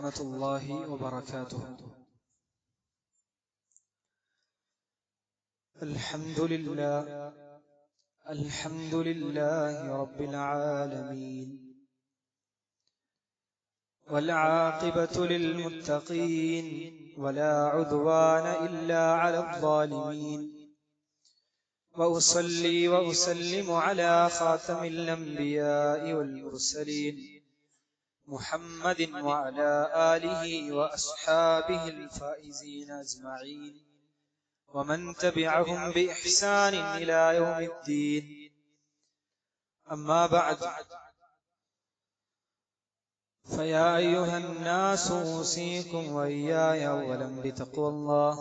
ورحمة الله وبركاته. الحمد لله رب العالمين، والعاقبة للمتقين، ولا عدوان إلا على الظالمين. وأصلي وأسلم على خاتم الأنبياء والمرسلين محمد وعلى آله وأصحابه الفائزين أجمعين، ومن تبعهم بإحسان إلى يوم الدين. أما بعد، فيا أيها الناس أوصيكم وإياي أولا بتقوى الله.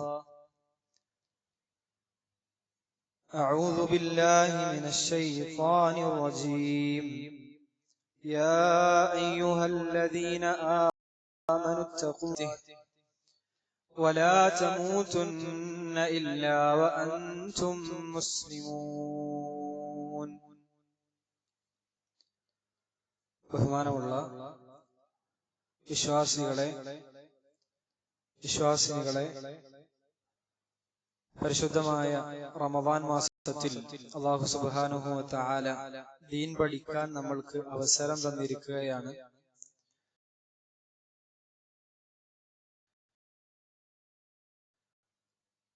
أعوذ بالله من الشيطان الرجيم. يا أيها الذين آمنوا اتقوا الله ولا تموتن إلا وأنتم مسلمون. ബഹുമാനമുള്ള വിശ്വാസിനികളെ, പരിശുദ്ധമായ റമദാൻ മാസത്തിൽ അല്ലാഹു സുബ്ഹാനഹു വ തആല ദീൻ പഠിക്കാൻ നമ്മൾക്ക് അവസരം തന്നിരിക്കുകയാണ്.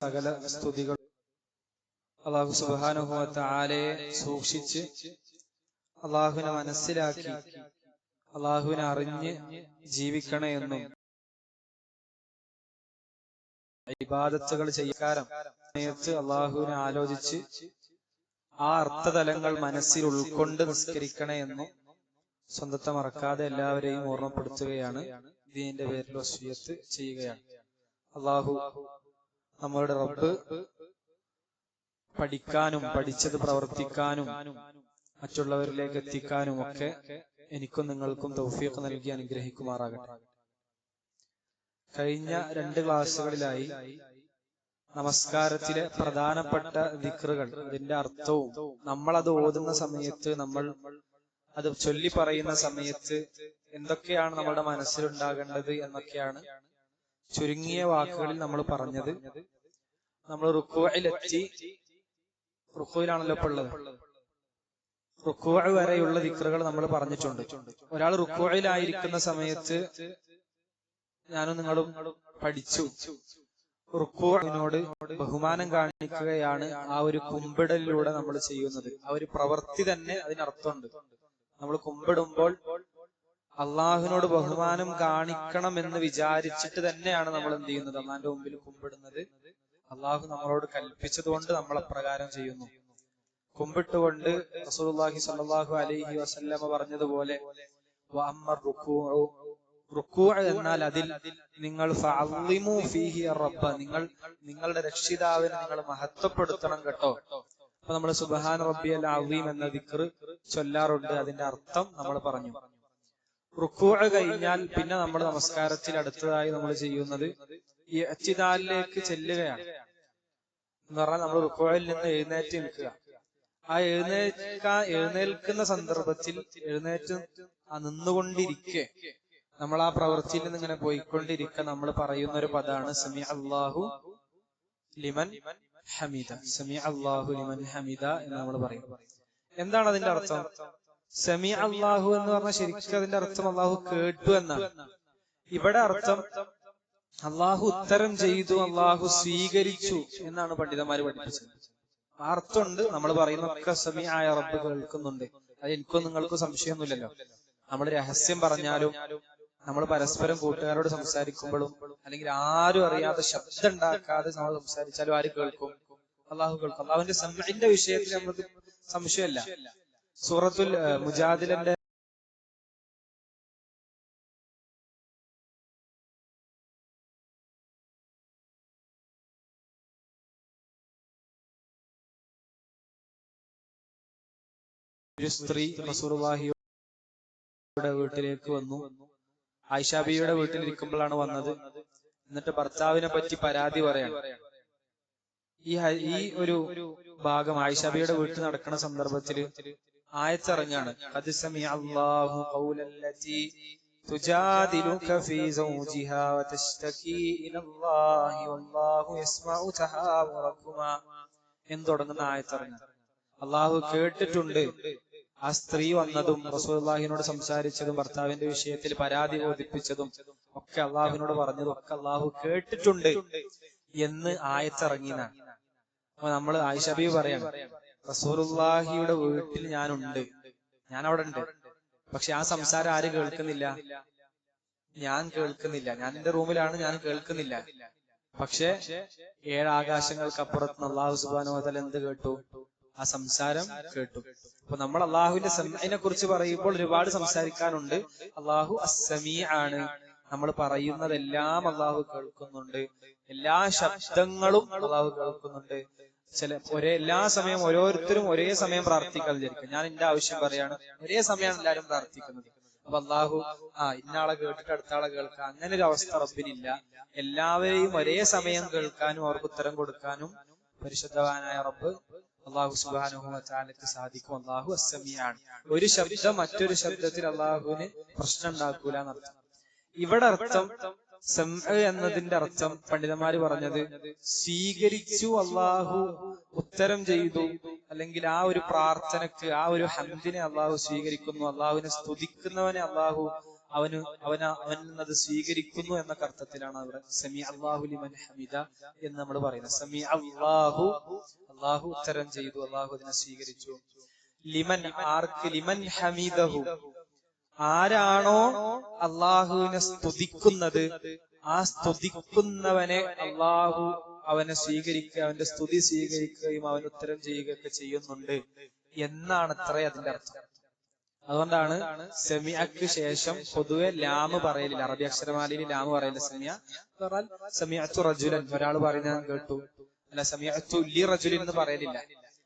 സകല സ്തുതികൾ അല്ലാഹു സുബ്ഹാനഹു വ തആലയെ സൂക്ഷിച്ച് അല്ലാഹുവിനെ മനസ്സിലാക്കി അല്ലാഹുവിനെ അറിഞ്ഞ് ജീവിക്കണേ എന്നും ഇബാദത്തുകൾ ചെയ്യാൻ സമയത്ത് അല്ലാഹുവിനെ ആലോചിച്ച് ആ അർത്ഥതലങ്ങൾ മനസ്സിൽ ഉൾക്കൊണ്ട് നിസ്കരിക്കണേ എന്നും സ്വന്തത്തെ മറക്കാതെ എല്ലാവരെയും ഓർമ്മപ്പെടുത്തുകയാണ്. ദീനിന്റെ പേരിൽ വസിയത്ത് ചെയ്യുകയാണ്. അല്ലാഹു നമ്മളുടെ റബ്ബ് പഠിക്കാനും പഠിച്ചത് പ്രവർത്തിക്കാനും മറ്റുള്ളവരിലേക്ക് എത്തിക്കാനും ഒക്കെ എനിക്കും നിങ്ങൾക്കും തൗഫീഖ് നൽകി അനുഗ്രഹിക്കുമാറാകട്ടെ. കഴിഞ്ഞ 2 ക്ലാസ്സുകളിലായി നമസ്കാരത്തിലെ പ്രധാനപ്പെട്ട ദിക്റുകൾ, അതിന്റെ അർത്ഥവും നമ്മളത് ഓതുന്ന സമയത്ത്, നമ്മൾ അത് ചൊല്ലി പറയുന്ന സമയത്ത് എന്തൊക്കെയാണ് നമ്മുടെ മനസ്സിലുണ്ടാകേണ്ടത് എന്നൊക്കെയാണ് ചുരുങ്ങിയ വാക്കുകളിൽ നമ്മൾ പറഞ്ഞത്. നമ്മൾ റുക്കൂഇലെത്തി, റുക്കൂയിലാണല്ലോ ഇപ്പോൾ ഉള്ളത്, റുക്കൂഅ വരെയുള്ള ദിക്റുകൾ നമ്മൾ പറഞ്ഞിട്ടുണ്ട്. ഒരാൾ റുക്കൂഇലായിരിക്കുന്ന സമയത്ത് ഞാനും നിങ്ങളും പഠിച്ചു, റുക്കൂഇനോട് ബഹുമാനം കാണിക്കുകയാണ് ആ ഒരു കുമ്പിടലിലൂടെ നമ്മൾ ചെയ്യുന്നത്. ആ ഒരു പ്രവൃത്തി തന്നെ അതിനർത്ഥമുണ്ട്. നമ്മൾ കുമ്പിടുമ്പോൾ അള്ളാഹുവിനോട് ബഹുമാനം കാണിക്കണം എന്ന് വിചാരിച്ചിട്ട് തന്നെയാണ് നമ്മൾ എന്ത് ചെയ്യുന്നത്, അള്ളാഹിന്റെ മുമ്പിൽ കുമ്പിടുന്നത്. അള്ളാഹു നമ്മളോട് കൽപ്പിച്ചതുകൊണ്ട് നമ്മൾ അപ്രകാരം ചെയ്യുന്നു. കുമ്പിട്ടുകൊണ്ട് റസൂലുള്ളാഹി സ്വല്ലല്ലാഹു അലൈഹി വസല്ലമ പറഞ്ഞതുപോലെ റുക്കൂഅ് എന്നാൽ അതിൽ നിങ്ങൾ ഫഅള്ളിമു ഫീഹി റബ്ബ, നിങ്ങളുടെ രക്ഷിതാവിനെ നിങ്ങൾ മഹത്വപ്പെടുത്തണം കേട്ടോ. അപ്പൊ നമ്മൾ സുബ്ഹാന റബ്ബിയൽ അസീം എന്ന ദിക്ർ ചൊല്ലാറുണ്ട്. അതിന്റെ അർത്ഥം നമ്മൾ പറഞ്ഞു. റുക്കൂഅ് കഴിഞ്ഞാൽ പിന്നെ നമ്മൾ നമസ്കാരത്തിൽ അടുത്തതായി നമ്മൾ ചെയ്യുന്നത് ഇഅ്തിദാലിലേക്ക് ചെല്ലുകയാണ്. എന്ന് പറഞ്ഞാൽ നമ്മൾ റുക്കൂഅിൽ നിന്ന് എഴുന്നേറ്റ് നിൽക്കുക. ആ എഴുന്നേൽക്കുന്ന സന്ദർഭത്തിൽ എഴുന്നേറ്റ് നിന്നുകൊണ്ടിരിക്കെ നമ്മൾ ആ പ്രവൃത്തിയിൽ നിന്ന് ഇങ്ങനെ പോയിക്കൊണ്ടിരിക്കുക നമ്മൾ പറയുന്ന ഒരു പദമാണ് സമി അല്ലാഹു ലിമൻ ഹമിദ. സമി അല്ലാഹു ലിമൻ ഹമിദ എന്ന് നമ്മൾ പറയും. എന്താണ് അതിന്റെ അർത്ഥം? സമി അല്ലാഹു എന്ന് പറഞ്ഞാൽ ശരിക്കും അതിന്റെ അർത്ഥം അല്ലാഹു കേട്ടു എന്നാണ്. ഇവിടെ അർത്ഥം അല്ലാഹു ഉത്തരം ചെയ്തു, അല്ലാഹു സ്വീകരിച്ചു എന്നാണ് പണ്ഡിതന്മാര് പഠിപ്പിച്ചത്. ആ അർത്ഥമുണ്ട്. നമ്മൾ പറയുന്നൊക്കെ സമി ആയ റബ്ബ് കേൾക്കുന്നുണ്ട്. അത് എനിക്കും നിങ്ങൾക്കും സംശയമൊന്നുമില്ലല്ലോ. നമ്മൾ രഹസ്യം പറഞ്ഞാലും നമ്മൾ പരസ്പരം കൂട്ടുകാരോട് സംസാരിക്കുമ്പോഴും അല്ലെങ്കിൽ ആരും അറിയാതെ ശബ്ദം ഉണ്ടാക്കാതെ നമ്മൾ സംസാരിച്ചാലും ആര് കേൾക്കും? അള്ളാഹു കേൾക്കും. അള്ളാഹുവിന്റെ സമഇന്റെ വിഷയത്തിൽ നമുക്ക് സംശയമല്ല. സൂറത്തുൽ മുജാദിലന്റെ ഒരു സ്ത്രീ റസൂലുള്ളാഹിയുടെ വീട്ടിലേക്ക് വന്നു. ആയിഷ ബീവിയുടെ വീട്ടിലിരിക്കുമ്പോഴാണ് വന്നത്. എന്നിട്ട് ഭർത്താവിനെ പറ്റി പരാതി പറയാണ്. ഈ ഒരു ഭാഗം ആയിഷ ബീവിയുടെ വീട്ടിൽ നടക്കുന്ന സന്ദർഭത്തിൽ ആയത്തിറങ്ങാണ്. ഖദ് സമിഅ അല്ലാഹു ഖൗലല്ലതി തുജാദിലുക ഫീ സൗജിഹാ വതശ്തകീ ഇലല്ലാഹി വല്ലാഹു യസ്മഉ തഹാവുറകുമാ എന്ന് തുടങ്ങുന്ന ആയത്തിറങ്ങി. അള്ളാഹു കേട്ടിട്ടുണ്ട് ആ സ്ത്രീ വന്നതും റസൂലുള്ളാഹിനോട് സംസാരിച്ചതും ഭർത്താവിന്റെ വിഷയത്തിൽ പരാതി ബോധിപ്പിച്ചതും ഒക്കെ അള്ളാഹുവിനോട് പറഞ്ഞതും ഒക്കെ അള്ളാഹു കേട്ടിട്ടുണ്ട് എന്ന് ആയത്തിറങ്ങിനാണ്. അപ്പൊ നമ്മൾ ആയിഷ ബീവി പറയാണ്, റസൂലുള്ളാഹിയുടെ വീട്ടിൽ ഞാനുണ്ട്, ഞാൻ അവിടെ ഉണ്ട്, പക്ഷെ ആ സംസാരം ആര് കേൾക്കുന്നില്ല? ഞാൻ കേൾക്കുന്നില്ല. ഞാൻ എന്റെ റൂമിലാണ്, ഞാൻ കേൾക്കുന്നില്ല. പക്ഷെ 7 ആകാശങ്ങൾക്കപ്പുറത്ത് അള്ളാഹു സുബ്ഹാനഹു വ തആല എന്ത് കേട്ടു? ആ സംസാരം കേട്ടു. അപ്പൊ നമ്മൾ അള്ളാഹുവിന്റെ സമീഅനെ കുറിച്ച് പറയുമ്പോൾ ഒരുപാട് സംസാരിക്കാനുണ്ട്. അള്ളാഹു അസ്സമീ ആണ്. നമ്മൾ പറയുന്നതെല്ലാം അള്ളാഹു കേൾക്കുന്നുണ്ട്. എല്ലാ ശബ്ദങ്ങളും അള്ളാഹു കേൾക്കുന്നുണ്ട്. എല്ലാ സമയം ഓരോരുത്തരും ഒരേ സമയം പ്രാർത്ഥിക്കാൻ വിചാരിക്കും. ഞാൻ എന്റെ ആവശ്യം പറയാണ്, ഒരേ സമയമാണ് എല്ലാവരും പ്രാർത്ഥിക്കുന്നത്. അപ്പൊ അള്ളാഹു ഇന്നാളെ കേട്ടിട്ട് അടുത്ത ആളെ കേൾക്കാം, അങ്ങനെ ഒരു അവസ്ഥ റബ്ബിനില്ല. എല്ലാവരെയും ഒരേ സമയം കേൾക്കാനും അവർക്ക് ഉത്തരം കൊടുക്കാനും പരിശുദ്ധവാനായ റബ്ബ് അള്ളാഹു സുബ്ഹാനഹു വ തആലക്ക് സാധിക്കും. അള്ളാഹു അസ്സമീഅാണ്. ഒരു ശബ്ദം മറ്റൊരു ശബ്ദത്തിൽ അള്ളാഹുവിന് പ്രശ്നം ഉണ്ടാക്കൂല എന്നർത്ഥം. ഇവിടെ അർത്ഥം സമഅ എന്നതിന്റെ അർത്ഥം പണ്ഡിതന്മാര് പറഞ്ഞത് സ്വീകരിച്ചു, അള്ളാഹു ഉത്തരം ചെയ്തു, അല്ലെങ്കിൽ ആ ഒരു പ്രാർത്ഥനക്ക്, ആ ഒരു ഹംദിനെ അള്ളാഹു സ്വീകരിക്കുന്നു, അള്ളാഹുവിനെ സ്തുതിക്കുന്നവനെ അള്ളാഹു അവനത് സ്വീകരിക്കുന്നു എന്ന അർത്ഥത്തിലാണ് അവിടെ സമീഅ അല്ലാഹു ലിമൻ ഹമിദ എന്ന് നമ്മൾ പറയുന്നത്. സമീഅ അല്ലാഹു, അള്ളാഹു ഉത്തരം ചെയ്തു, അള്ളാഹു അതിനെ സ്വീകരിച്ചു. ലിമൻ, ആർക്ക്? ലിമൻ ഹമിദഹു, ആരാണോ അള്ളാഹുവിനെ സ്തുതിക്കുന്നത്, ആ സ്തുതിക്കുന്നവനെ അള്ളാഹു അവനെ സ്വീകരിക്കുക, അവന്റെ സ്തുതി സ്വീകരിക്കുകയും അവൻ ഉത്തരം ചെയ്യുകയൊക്കെ ചെയ്യുന്നുണ്ട് എന്നാണ് അത്രേ അതിന്റെ അർത്ഥം. അതുകൊണ്ടാണ് സമീഅക്ക് ശേഷം പൊതുവെ ലാമ് പറയലില്ല. അറബി അക്ഷരമാലയിൽ ലാമ് പറയില്ല. സമീഅ പറഞ്ഞാൽ സമീഅത്തു റജുലൻ, ഒരാൾ പറയുന്നത് ഞാൻ കേട്ടു. അല്ല, സമീഅത്തു ലി റജുലിൻ എന്ന് പറയലില്ല.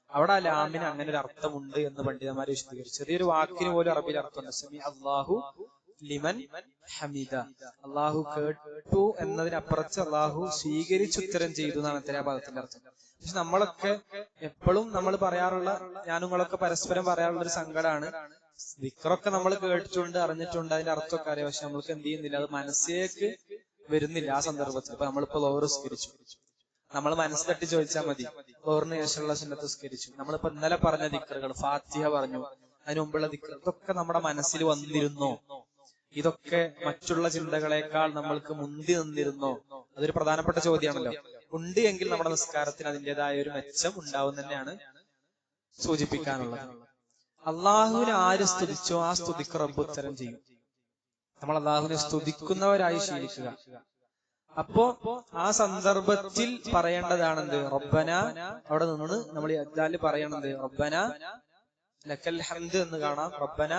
അവിടെ ആ ലാമിന് അങ്ങനെ ഒരു അർത്ഥമുണ്ട് എന്ന് പണ്ഡിതന്മാരെ വിശദീകരിച്ചു. ചെറിയൊരു വാക്കിന് പോലും അറബിയിൽ അർത്ഥമുണ്ട്. സമീഅ അല്ലാഹു ലിമൻ ഹമിദ, അള്ളാഹു കേട്ടു എന്നതിനപ്പുറത്ത് അള്ളാഹു സ്വീകരിച്ച് ഉത്തരം ചെയ്തു എന്നാണ് അത്ര ആ പദത്തിന്റെ അർത്ഥം. പക്ഷെ നമ്മളൊക്കെ എപ്പോഴും നമ്മൾ പറയാറുള്ള, ഞാനുങ്ങളൊക്കെ പരസ്പരം പറയാറുള്ള ഒരു സങ്കടമാണ്, ദിക്റൊക്കെ നമ്മൾ കേട്ടിട്ടുണ്ട്, അറിഞ്ഞിട്ടുണ്ട്, അതിന്റെ അർത്ഥമൊക്കെ അറിയാം, പക്ഷെ നമ്മൾക്ക് എന്ത് ചെയ്യുന്നില്ല, അത് മനസ്സിലേക്ക് വരുന്നില്ല ആ സന്ദർഭത്തിൽ. ഇപ്പൊ നമ്മളിപ്പോ ലോഹർ സ്കരിച്ചു, നമ്മൾ മനസ്സ് തട്ടി ചോദിച്ചാൽ മതി, ലോഹറിന് ശേഷമുള്ള സുന്നത്ത് സ്കരിച്ചു. നമ്മളിപ്പോ ഇന്നലെ പറഞ്ഞ ദിക്റുകൾ, ഫാത്തിഹ പറഞ്ഞു, അതിന് മുമ്പുള്ള ദിക്ർ, ഇതൊക്കെ നമ്മുടെ മനസ്സിൽ വന്നിരുന്നോ? ഇതൊക്കെ മറ്റുള്ള ചിന്തകളെക്കാൾ നമ്മൾക്ക് മുന്തി നിന്നിരുന്നോ? അതൊരു പ്രധാനപ്പെട്ട ചോദ്യമാണല്ലോ. ഉണ്ട് എങ്കിൽ നമ്മുടെ നിസ്കാരത്തിന് അതിൻ്റെതായ ഒരു മെച്ചം ഉണ്ടാവും തന്നെയാണ് സൂചിപ്പിക്കാനുള്ളത്. അള്ളാഹുവിനെ ആര് സ്തുതിച്ചോ ആ സ്തുതിക്ക് റബ്ബ് ഉത്തരം ചെയ്യും. നമ്മൾ അള്ളാഹുവിനെ സ്തുതിക്കുന്നവരായി ശീലിക്കുക. അപ്പോ ആ സന്ദർഭത്തിൽ പറയേണ്ടതാണെന്ത്? റബ്ബന, അവിടെ നിന്ന് നമ്മൾ ഈ അദ്ദാലിൽ പറയണത് റബ്ബന ലക്കൽ ഹംദ് എന്ന് കാണാം, റബ്ബന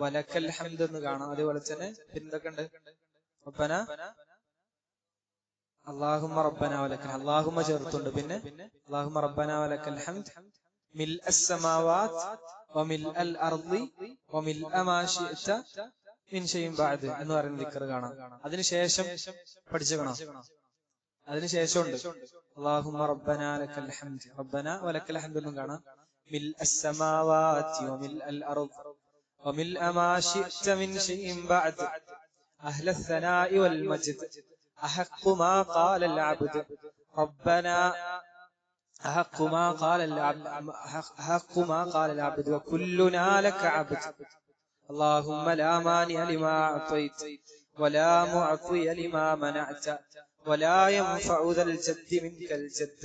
വലക്കൽ ഹംദ് എന്ന് കാണാം. അതുപോലെ തന്നെ എന്തൊക്കെ ഉണ്ട്? റബ്ബന, അല്ലാഹുമ്മ റബ്ബന വലക്കൽ, അല്ലാഹുമ്മ ചേർത്തുണ്ട്. പിന്നെ അല്ലാഹുമ്മ റബ്ബന വലക്കൽ ഹംദ് മിൽഅസ് സമാവാത് വമിൽഅൽ അർളി വമിൽഅ മാ ശിഅത മിൻ ശൈഇൻ ബഅദ് എന്ന് പറയുന്ന ദിക്ർ കാണാം. അതിനുശേഷം പഠിച്ചേക്കണം. അതിനുശേഷം ഉണ്ട് അല്ലാഹുമ്മ റബ്ബന ലക്കൽ ഹംദ്, റബ്ബന വലക്കൽ ഹംദ് എന്നും കാണാം. മിൽഅസ് സമാവാതി വമിൽഅൽ അർള് വമിൽഅ മാ ശിഅത മിൻ ശൈഇൻ ബഅദ് അഹ്ലൽ സനാഇ വൽ മജ്ദ് അഹഖു മാ ഖാലൽ അബ്ദ് റബ്ബന أحق ما قال العبد وكلنا لك عبد اللهم لا مانع لما أعطيت ولا معطي لما منعت ولا ينفع ذا الجد منك الجد.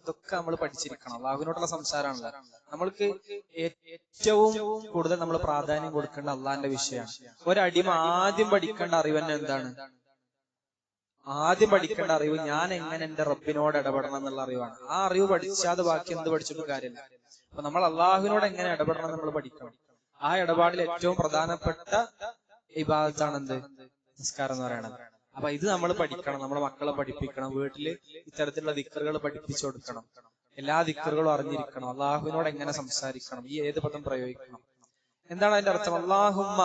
ഇതൊക്കെ നമ്മൾ പഠിച്ചിരിക്കണം. അള്ളാഹുവിനോടുള്ള സംസാരമാണല്ലോ. നമ്മൾക്ക് ഏറ്റവും കൂടുതൽ നമ്മൾ പ്രാധാന്യം കൊടുക്കേണ്ട അള്ളാഹിന്റെ വിഷയമാണ്. ഒരടിമ ആദ്യം പഠിക്കേണ്ട അറിവ് തന്നെ എന്താണ്? ആദ്യം പഠിക്കേണ്ട അറിവ് ഞാൻ എങ്ങനെ എന്റെ റബ്ബിനോട് ഇടപെടണം എന്നുള്ള അറിവാണ്. ആ അറിവ് പഠിച്ചാതെ ബാക്കി എന്ത് പഠിച്ചിട്ടും കാര്യമില്ല. അപ്പൊ നമ്മൾ അള്ളാഹുവിനോട് എങ്ങനെ ഇടപെടണം നമ്മൾ പഠിക്കണം. ആ ഇടപാടിൽ ഏറ്റവും പ്രധാനപ്പെട്ട ഇബാദത്താണ് എന്ത്? നിസ്കാരം എന്ന് പറയുന്നത്. അപ്പൊ ഇത് നമ്മൾ പഠിക്കണം, നമ്മുടെ മക്കളെ പഠിപ്പിക്കണം, വീട്ടില് ഇത്തരത്തിലുള്ള ദിക്റുകൾ പഠിപ്പിച്ചു കൊടുക്കണം. എല്ലാ ദിക്റുകളും അറിഞ്ഞിരിക്കണം. അള്ളാഹുവിനോട് എങ്ങനെ സംസാരിക്കണം, ഈ ഏത് പദം പ്രയോഗിക്കണം, എന്താണ് അതിന്റെ അർത്ഥം? അല്ലാഹുമ്മ,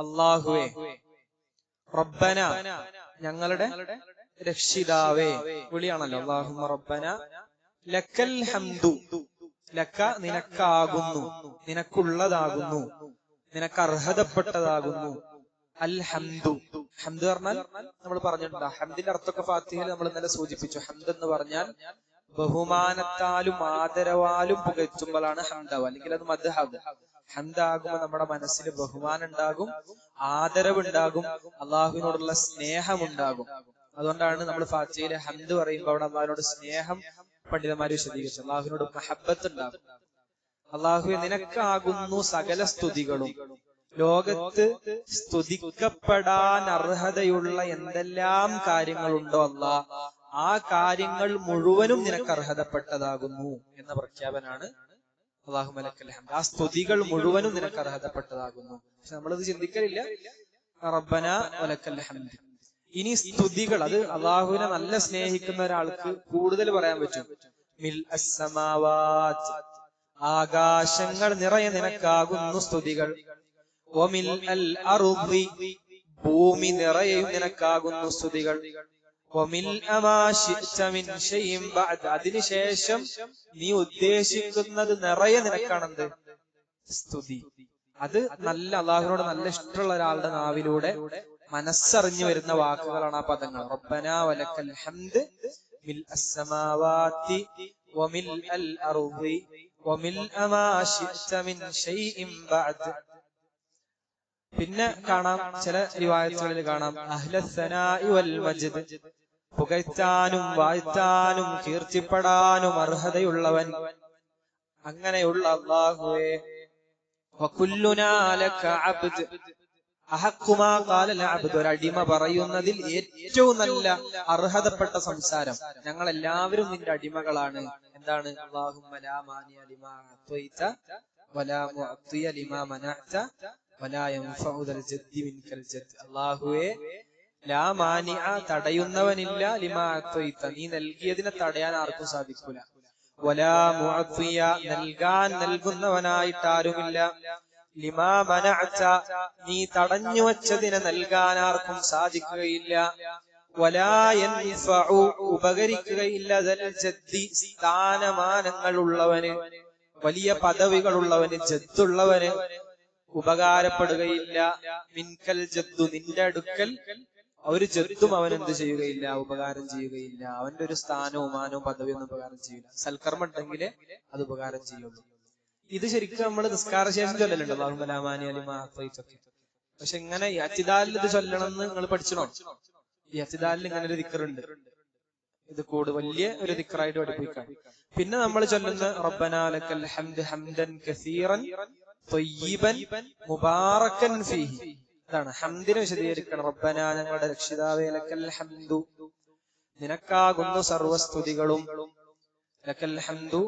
അള്ളാഹുവേ, റബ്ബന, ഞങ്ങളുടെ രക്ഷിതാവേ, വിളിയാണല്ലോ അല്ലാഹുമ്മ റബ്ബന ലക്കൽ ഹംദു, ലക്ക നിനക്കാകുന്നു, നിനക്കുള്ളതാകുന്നു, നിനക്ക് അർഹതപ്പെട്ടതാകുന്നു, അൽ ഹംദു. ഹംദ് പറഞ്ഞാൽ നമ്മൾ പറഞ്ഞിട്ടുണ്ട്, ഹംദിന്റെ അർത്ഥമൊക്കെ ഫാത്തിഹയിൽ നമ്മൾ ഇന്നലെ സൂചിപ്പിച്ചു. ഹംദ് എന്ന് പറഞ്ഞാൽ ബഹുമാനത്താലും ആദരവാലും പുകഴ്ത്തുമ്പോഴാണ് ഹംദാവ്, അല്ലെങ്കിൽ അത് മദ്ഹാവും. ഹംദാകുമ്പോൾ നമ്മുടെ മനസ്സിൽ ബഹുമാനം ഉണ്ടാകും, ആദരവുണ്ടാകും, അള്ളാഹുവിനോടുള്ള സ്നേഹമുണ്ടാകും. അതുകൊണ്ടാണ് നമ്മൾ ഫാത്തിഹയിലെ ഹംദ് പറയുമ്പോൾ അവിടെ അള്ളാഹുവിനോട് സ്നേഹം പണ്ഡിതന്മാര് വിശദീകരിച്ചു. അള്ളാഹുവിനോട് മഹബത്ത് ഉണ്ടാകും. അള്ളാഹുവെ നിനക്കാകുന്നു സകല സ്തുതികളും. ലോകത്ത് സ്തുതിക്കപ്പെടാൻ അർഹതയുള്ള എന്തെല്ലാം കാര്യങ്ങളുണ്ടോ അല്ലാ, ആ കാര്യങ്ങൾ മുഴുവനും നിനക്ക് അർഹതപ്പെട്ടതാകുന്നു എന്ന പ്രഖ്യാപനാണ് അല്ലാഹു ലക്കൽ ഹംദ്. ആ സ്തുതികൾ മുഴുവനും നിനക്ക് അർഹതപ്പെട്ടതാകുന്നു. പക്ഷെ നമ്മളത് ചിന്തിക്കലില്ല. റബ്ബനാ വലക്കൽ ഹംദ്. ഇനി സ്തുതികൾ, അത് അള്ളാഹുവിനെ നല്ല സ്നേഹിക്കുന്ന ഒരാൾക്ക് കൂടുതൽ പറയാൻ പറ്റും. മിൽ അസ്സമാവാത്ത്, ആകാശങ്ങൾ നിറയെ നിനക്കാകുന്നു സ്തുതികൾ. വമിൽ അൽ അർദി, ഭൂമി നിറയെയും നിനക്കാകുന്നു സ്തുതികൾ. വമിൽ അമാ ശിഅ്ത മിൻ ശൈഇൻ ബഅദ, അതിനുശേഷം നീ ഉദ്ദേശിക്കുന്നത് നിറയെ നിനക്കാണെന്ത്? സ്തുതി. അത് നല്ല അള്ളാഹുവിനോട് നല്ല ഇഷ്ടമുള്ള ഒരാളുടെ നാവിലൂടെ മനസ്സറിഞ്ഞു വരുന്ന വാക്കുകളാണ് ആ പദങ്ങൾ. റബ്ബനാ വലക്കൽ ഹംദ് മിൽ അസ്സമാവാതി വമിൽ അൽ അർദി വമിൽ അമാ ശിഅ്ത മിൻ ശൈഇൻ ബഅദ. പിന്നെ കാണാം, ചില റിവായത്തുകളിൽ കാണാം അഹ്ലസ്സനാഇ വൽ മജ്ദ്, പുകഴ്ത്താനും വാഴ്ത്താനും കീർത്തിപ്പെടാനും അർഹതയുള്ളവൻ. അങ്ങനെയുള്ള അല്ലാഹുവേ, വകുല്ലുനാ ലക അബ്ദ് അഹഖുമാ ഖാലൽ അബ്ദ്, ഒരടിമ പറയുന്നതിൽ ഏറ്റവും നല്ല അർഹതപ്പെട്ട സംസാരം, ഞങ്ങൾ എല്ലാവരും നിന്റെ അടിമകളാണ്. എന്താണ്? അല്ലാഹുമ്മ ലാ മാനിഅ ലിമാ അഅ്തൈത വലാ മുഅ്തിയ ലിമാ മനഅത വലാ യൻഫഉ ദൽ ജദ്ദി മിൻകൽ ജദ്ദ്. അല്ലാഹുവേ, ലാ മാനിഅ, തടയുന്നവനില്ല, ലിമാ അഅ്തൈത, നീ നൽകിയതിനെ തടയാൻ ആർക്കും സാധിക്കൂല. വലാ മുഅ്തിയ, നൽകാൻ നൽകുന്നവനായിട്ട് ആരുമില്ല. ലിമാ മനഅത, നീ തടഞ്ഞു വച്ചതിനെ നൽകാൻ ആർക്കും സാധിക്കുകയില്ല. വലാ യൻഫഉ, ഉപകരിക്കുകയില്ല. ദൽ ജദ്ദി, സ്ഥാനമാനങ്ങൾ ഉള്ളവന്, വലിയ പദവികളുള്ളവന്, ജദ്ദുള്ളവന് ഉപകാരപ്പെടുകയില്ല. മിൻകൽ ജദ്ദു, നിന്റെ അടുക്കൽ ഒരു ജദ്ദും അവൻ എന്ത് ചെയ്യുകയില്ല? ഉപകാരം ചെയ്യുകയില്ല. അവന്റെ ഒരു സ്ഥാനവും മാനവും പദവിയൊന്നും ഉപകാരം ചെയ്യില്ല. സൽക്കർമ്മം ഉണ്ടെങ്കിലേ അത് ഉപകാരം ചെയ്യുള്ളൂ. ഇത് ശരിക്കും നമ്മൾ നിസ്കാരശേഷം ചൊല്ലലുണ്ട്, അല്ലാഹുമ്മ ലാ മാനിഅ ലിമാ അഅ്തൈത. പക്ഷെ ഇങ്ങനെ ഈ അത്തിദാലിൽ ഇത് ചൊല്ലണം എന്ന് നിങ്ങൾ പഠിച്ചണോ? ഈ അത്തിദാലിൽ ഇങ്ങനെ ഒരു ദിക്റുണ്ട്. ഇത് വലിയ ഒരു ദിക്റായിട്ട് പഠിപ്പിക്കാം. പിന്നെ നമ്മൾ ചൊല്ലുന്ന റബ്ബനാ ലക്കൽ ഹംദ് ഹംദൻ കസീറൻ ത്വയ്യിബൻ മുബാറക്കൻ ഫീഹി. ഇതാണ് ഹംദിനെ വിശദീകരിക്കണം. റബ്ബനാ, ഞങ്ങളുടെ രക്ഷിതാവേ, ലക്കൽ ഹംദു, നിനക്കാകുന്നു സർവസ്തുതികളും. ലക്കൽ ഹംദു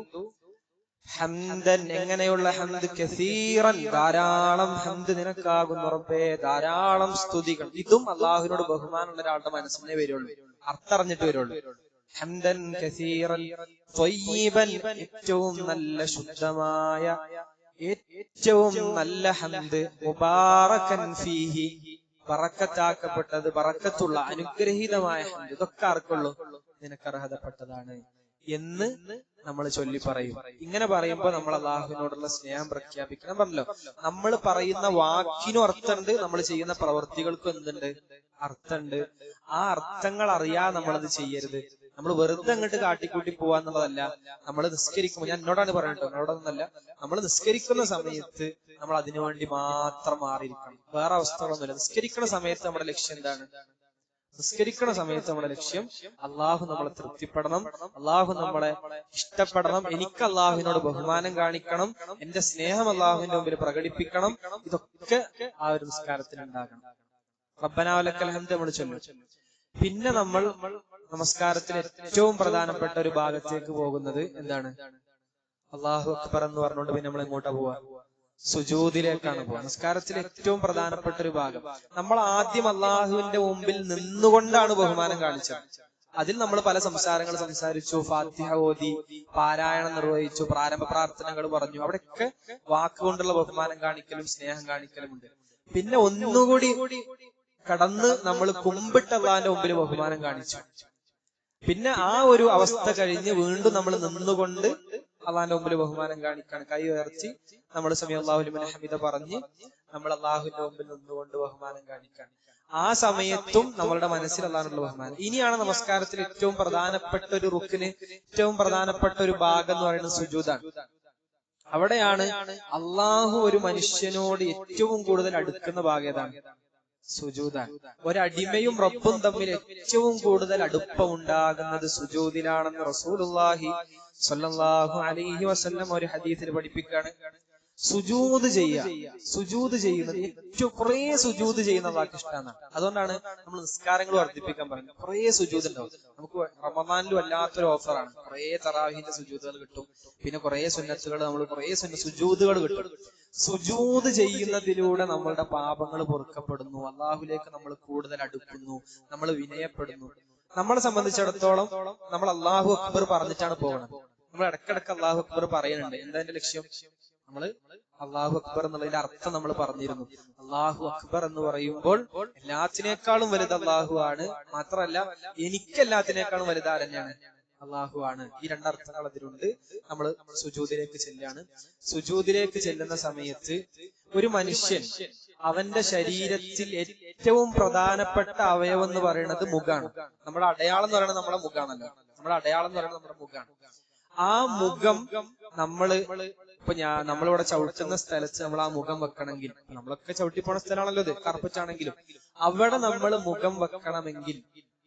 ഹംദൻ, എങ്ങനെയുള്ള ഹംദ്? കസീറൻ, ധാരാളം ഹംദ് നിനക്കാകുന്നു റബ്ബേ, ധാരാളം സ്തുതികൾ. ഇതും അള്ളാഹുവിനോട് ബഹുമാനമുള്ള ഒരാളുടെ മനസ്സിനെ വരുള്ളൂ, അർത്ഥറിഞ്ഞിട്ട് വരുള്ളൂ. ഹംദൻ കസീറൻ ത്വയ്യിബൻ, ഏറ്റവും നല്ല ശുദ്ധമായ, ഏറ്റവും നല്ല ഹംദ്. മുബാറക്കൻ ഫീഹി, ബറക്കത്താക്കപ്പെട്ടത്, ബറക്കത്തുള്ള, അനുഗ്രഹീതമായ ഹംദ്. ഇതൊക്കെ ആർക്കുള്ളൂ? നിനക്ക് അർഹതപ്പെട്ടതാണ് എന്ന് നമ്മൾ ചൊല്ലി പറയും. ഇങ്ങനെ പറയുമ്പോ നമ്മൾ അള്ളാഹുവിനോടുള്ള സ്നേഹം പ്രഖ്യാപിക്കണം. പറഞ്ഞല്ലോ, നമ്മൾ പറയുന്ന വാക്കിനും അർത്ഥമുണ്ട്, നമ്മൾ ചെയ്യുന്ന പ്രവർത്തികൾക്കും എന്തുണ്ട്? അർത്ഥമുണ്ട്. ആ അർത്ഥങ്ങൾ അറിയാതെ നമ്മളത് ചെയ്യരുത്. നമ്മൾ വെറുതെ അങ്ങോട്ട് കാട്ടിക്കൂട്ടി പോവാന്നുള്ളതല്ല. നമ്മൾ നിസ്കരിക്കുമ്പോൾ, ഞാൻ എന്നോടാണ് പറഞ്ഞിട്ടോ, എന്നോടൊന്നല്ല, നമ്മൾ നിസ്കരിക്കുന്ന സമയത്ത് നമ്മൾ അതിനുവേണ്ടി മാത്രം മാറിയിരിക്കണം. വേറെ അവസ്ഥകളൊന്നുമില്ല. നിസ്കരിക്കുന്ന സമയത്ത് നമ്മുടെ ലക്ഷ്യം എന്താണ്? നിസ്കരിക്കുന്ന സമയത്ത് നമ്മുടെ ലക്ഷ്യം അള്ളാഹു നമ്മളെ തൃപ്തിപ്പെടണം, അള്ളാഹു നമ്മളെ ഇഷ്ടപ്പെടണം, എനിക്ക് അള്ളാഹുവിനോട് ബഹുമാനം കാണിക്കണം, എന്റെ സ്നേഹം അള്ളാഹുവിന്റെ മുമ്പിൽ പ്രകടിപ്പിക്കണം. ഇതൊക്കെ ആ ഒരു നിസ്കാരത്തിൽ ഉണ്ടാകണം. റബ്ബനാ വലക്കൽ ഹംദ് നമ്മൾ ചൊല്ലും. പിന്നെ നമ്മൾ നമസ്കാരത്തിൽ ഏറ്റവും പ്രധാനപ്പെട്ട ഒരു ഭാഗത്തേക്ക് പോകുന്നത് എന്താണ്? അല്ലാഹു അക്ബർ എന്ന് പറഞ്ഞുകൊണ്ട് പിന്നെ നമ്മൾ എങ്ങോട്ടാ പോവാ? സുജൂദിലേക്കാണ് പോവാ. നമസ്കാരത്തിലെ ഏറ്റവും പ്രധാനപ്പെട്ട ഒരു ഭാഗം. നമ്മൾ ആദ്യം അള്ളാഹുവിന്റെ മുമ്പിൽ നിന്നുകൊണ്ടാണ് ബഹുമാനം കാണിച്ചത്. അതിൽ നമ്മൾ പല സംസാരങ്ങൾ സംസാരിച്ചു, ഫാത്തിഹ ഓതി, പാരായണം നിർവഹിച്ചു, പ്രാരംഭ പ്രാർത്ഥനകൾ പറഞ്ഞു. അവിടെയൊക്കെ വാക്കുകൊണ്ടുള്ള ബഹുമാനം കാണിക്കലും സ്നേഹം കാണിക്കലും ഉണ്ട്. പിന്നെ ഒന്നുകൂടി കടന്ന് നമ്മൾ കുമ്പിട്ട് അള്ളാഹിന്റെ മുമ്പിൽ ബഹുമാനം കാണിച്ചു. പിന്നെ ആ ഒരു അവസ്ഥ കഴിഞ്ഞ് വീണ്ടും നമ്മൾ നിന്നുകൊണ്ട് അള്ളാഹിന്റെ മുമ്പിൽ ബഹുമാനം കാണിക്കാണ്. കൈ ഉയർത്തി നമ്മൾ സമീഅ അല്ലാഹു ലിമൻ ഹമിദ പറഞ്ഞ് നമ്മൾ അള്ളാഹുവിന്റെ മുമ്പിൽ നിന്നുകൊണ്ട് ബഹുമാനം കാണിക്കാൻ. ആ സമയത്തും നമ്മളുടെ മനസ്സിൽ അള്ളാഹുവിനുള്ള ബഹുമാനം. ഇനിയാണ് നമസ്കാരത്തിൽ ഏറ്റവും പ്രധാനപ്പെട്ട ഒരു റുക്കിന്, ഏറ്റവും പ്രധാനപ്പെട്ട ഒരു ഭാഗം എന്ന് പറയുന്നത് സുജൂദാണ്. അവിടെയാണ് അള്ളാഹു ഒരു മനുഷ്യനോട് ഏറ്റവും കൂടുതൽ അടുക്കുന്ന ഭാഗം ഏതാണ്? സുജൂദാണ്. ഒരടിമയും റബ്ബും തമ്മിൽ ഏറ്റവും കൂടുതൽ അടുപ്പമുണ്ടാകുന്നത് സുജൂദിലാണെന്ന് റസൂലുള്ളാഹി സ്വല്ലല്ലാഹു അലൈഹി വസല്ലം ഒരു ഹദീസിൽ പഠിപ്പിക്കുകയാണ്. സുജൂദ് ചെയ്യുന്നത് ഏറ്റവും കുറെ സുജൂദ് ചെയ്യുന്ന അള്ളാഹ്ക്ക് ഇഷ്ടമാണ്. അതുകൊണ്ടാണ് നമ്മൾ നിസ്കാരങ്ങൾ വർദ്ധിപ്പിക്കാൻ പറയുന്നത്. കുറെ സുജൂദ് ഉണ്ടാവും. നമുക്ക് റമദാനിലും വല്ലാത്തൊരു ഓഫറാണ്. കുറെ തറാവീഹിന്റെ സുജൂദുകൾ കിട്ടും. പിന്നെ കുറെ സുന്നത്തുകൾ, നമ്മൾ കുറെ സുജൂദുകൾ കിട്ടും. സുജൂദ് ചെയ്യുന്നതിലൂടെ നമ്മളുടെ പാപങ്ങൾ പൊറുക്കപ്പെടുന്നു. അള്ളാഹുലേക്ക് നമ്മൾ കൂടുതൽ അടുക്കുന്നു, നമ്മൾ വിനയപ്പെടുന്നു. നമ്മളെ സംബന്ധിച്ചിടത്തോളം നമ്മൾ അല്ലാഹു അക്ബർ പറഞ്ഞിട്ടാണ് പോകുന്നത്. നമ്മൾ ഇടക്കിടക്ക് അല്ലാഹു അക്ബർ പറയുന്നുണ്ട്. എന്താ എന്റെ ലക്ഷ്യം? നമ്മള് അല്ലാഹു അക്ബർ എന്നുള്ളതിന്റെ അർത്ഥം നമ്മൾ പറഞ്ഞിരുന്നു. അല്ലാഹു അക്ബർ എന്ന് പറയുമ്പോൾ എല്ലാത്തിനേക്കാളും വലുത് അല്ലാഹു ആണ്. മാത്രമല്ല എനിക്ക് എല്ലാത്തിനേക്കാളും വലുത് ആരെന്നെയാണ്? അല്ലാഹു ആണ്. ഈ രണ്ടർത്ഥങ്ങൾ അതിലുണ്ട്. നമ്മൾ സുജൂദിലേക്ക് ചെല്ലാണ്. സുജൂദിലേക്ക് ചെല്ലുന്ന സമയത്ത് ഒരു മനുഷ്യൻ അവന്റെ ശരീരത്തിൽ ഏറ്റവും പ്രധാനപ്പെട്ട അവയവം എന്ന് പറയുന്നത് മുഖാണ്. നമ്മുടെ അടയാളം എന്ന് പറയുന്നത് നമ്മുടെ മുഖാണല്ലോ. നമ്മുടെ അടയാളം എന്ന് പറയുന്നത് നമ്മുടെ മുഖാണ്. ആ മുഖം ഇപ്പൊ നമ്മളിവിടെ ചവിട്ടുന്ന സ്ഥലത്ത് നമ്മൾ ആ മുഖം വെക്കണമെങ്കിൽ, നമ്മളൊക്കെ ചവിട്ടിപ്പോണ സ്ഥലമാണല്ലോ ഇത്, കറുപ്പിച്ചാണെങ്കിലും അവിടെ നമ്മൾ മുഖം വെക്കണമെങ്കിൽ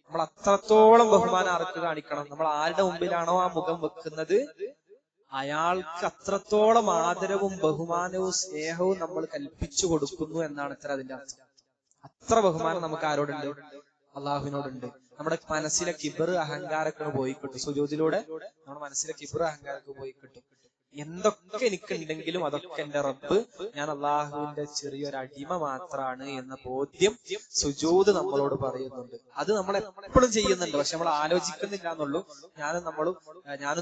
നമ്മൾ അത്രത്തോളം ബഹുമാനം ആർക്ക് കാണിക്കണം? നമ്മൾ ആരുടെ മുമ്പിലാണോ ആ മുഖം വെക്കുന്നത് അയാൾക്ക് അത്രത്തോളം ആദരവും ബഹുമാനവും സ്നേഹവും നമ്മൾ കൽപ്പിച്ചു കൊടുക്കുന്നു എന്നാണ് ഇത്ര അതിന്റെ അർത്ഥം. അത്ര ബഹുമാനം നമുക്ക് ആരോടുണ്ട്? അള്ളാഹുവിനോടുണ്ട്. നമ്മുടെ മനസ്സിലെ കിബർ അഹങ്കാരൊക്കെ പോയി കിട്ടും. സുജൂദിലൂടെ നമ്മുടെ മനസ്സിലെ കിബർ അഹങ്കാരൊക്കെ പോയി കിട്ടും. എന്തൊക്കെ എനിക്കുണ്ടെങ്കിലും അതൊക്കെ എന്റെ റബ്ബ്, ഞാൻ അള്ളാഹുവിന്റെ ചെറിയൊരു അടിമ മാത്രാണ് എന്ന ബോധ്യം സുജൂദ് നമ്മളോട് പറയുന്നുണ്ട്. അത് നമ്മൾ എപ്പോഴും ചെയ്യുന്നുണ്ട്, പക്ഷെ നമ്മൾ ആലോചിക്കുന്നില്ല എന്നുള്ളൂ. ഞാനും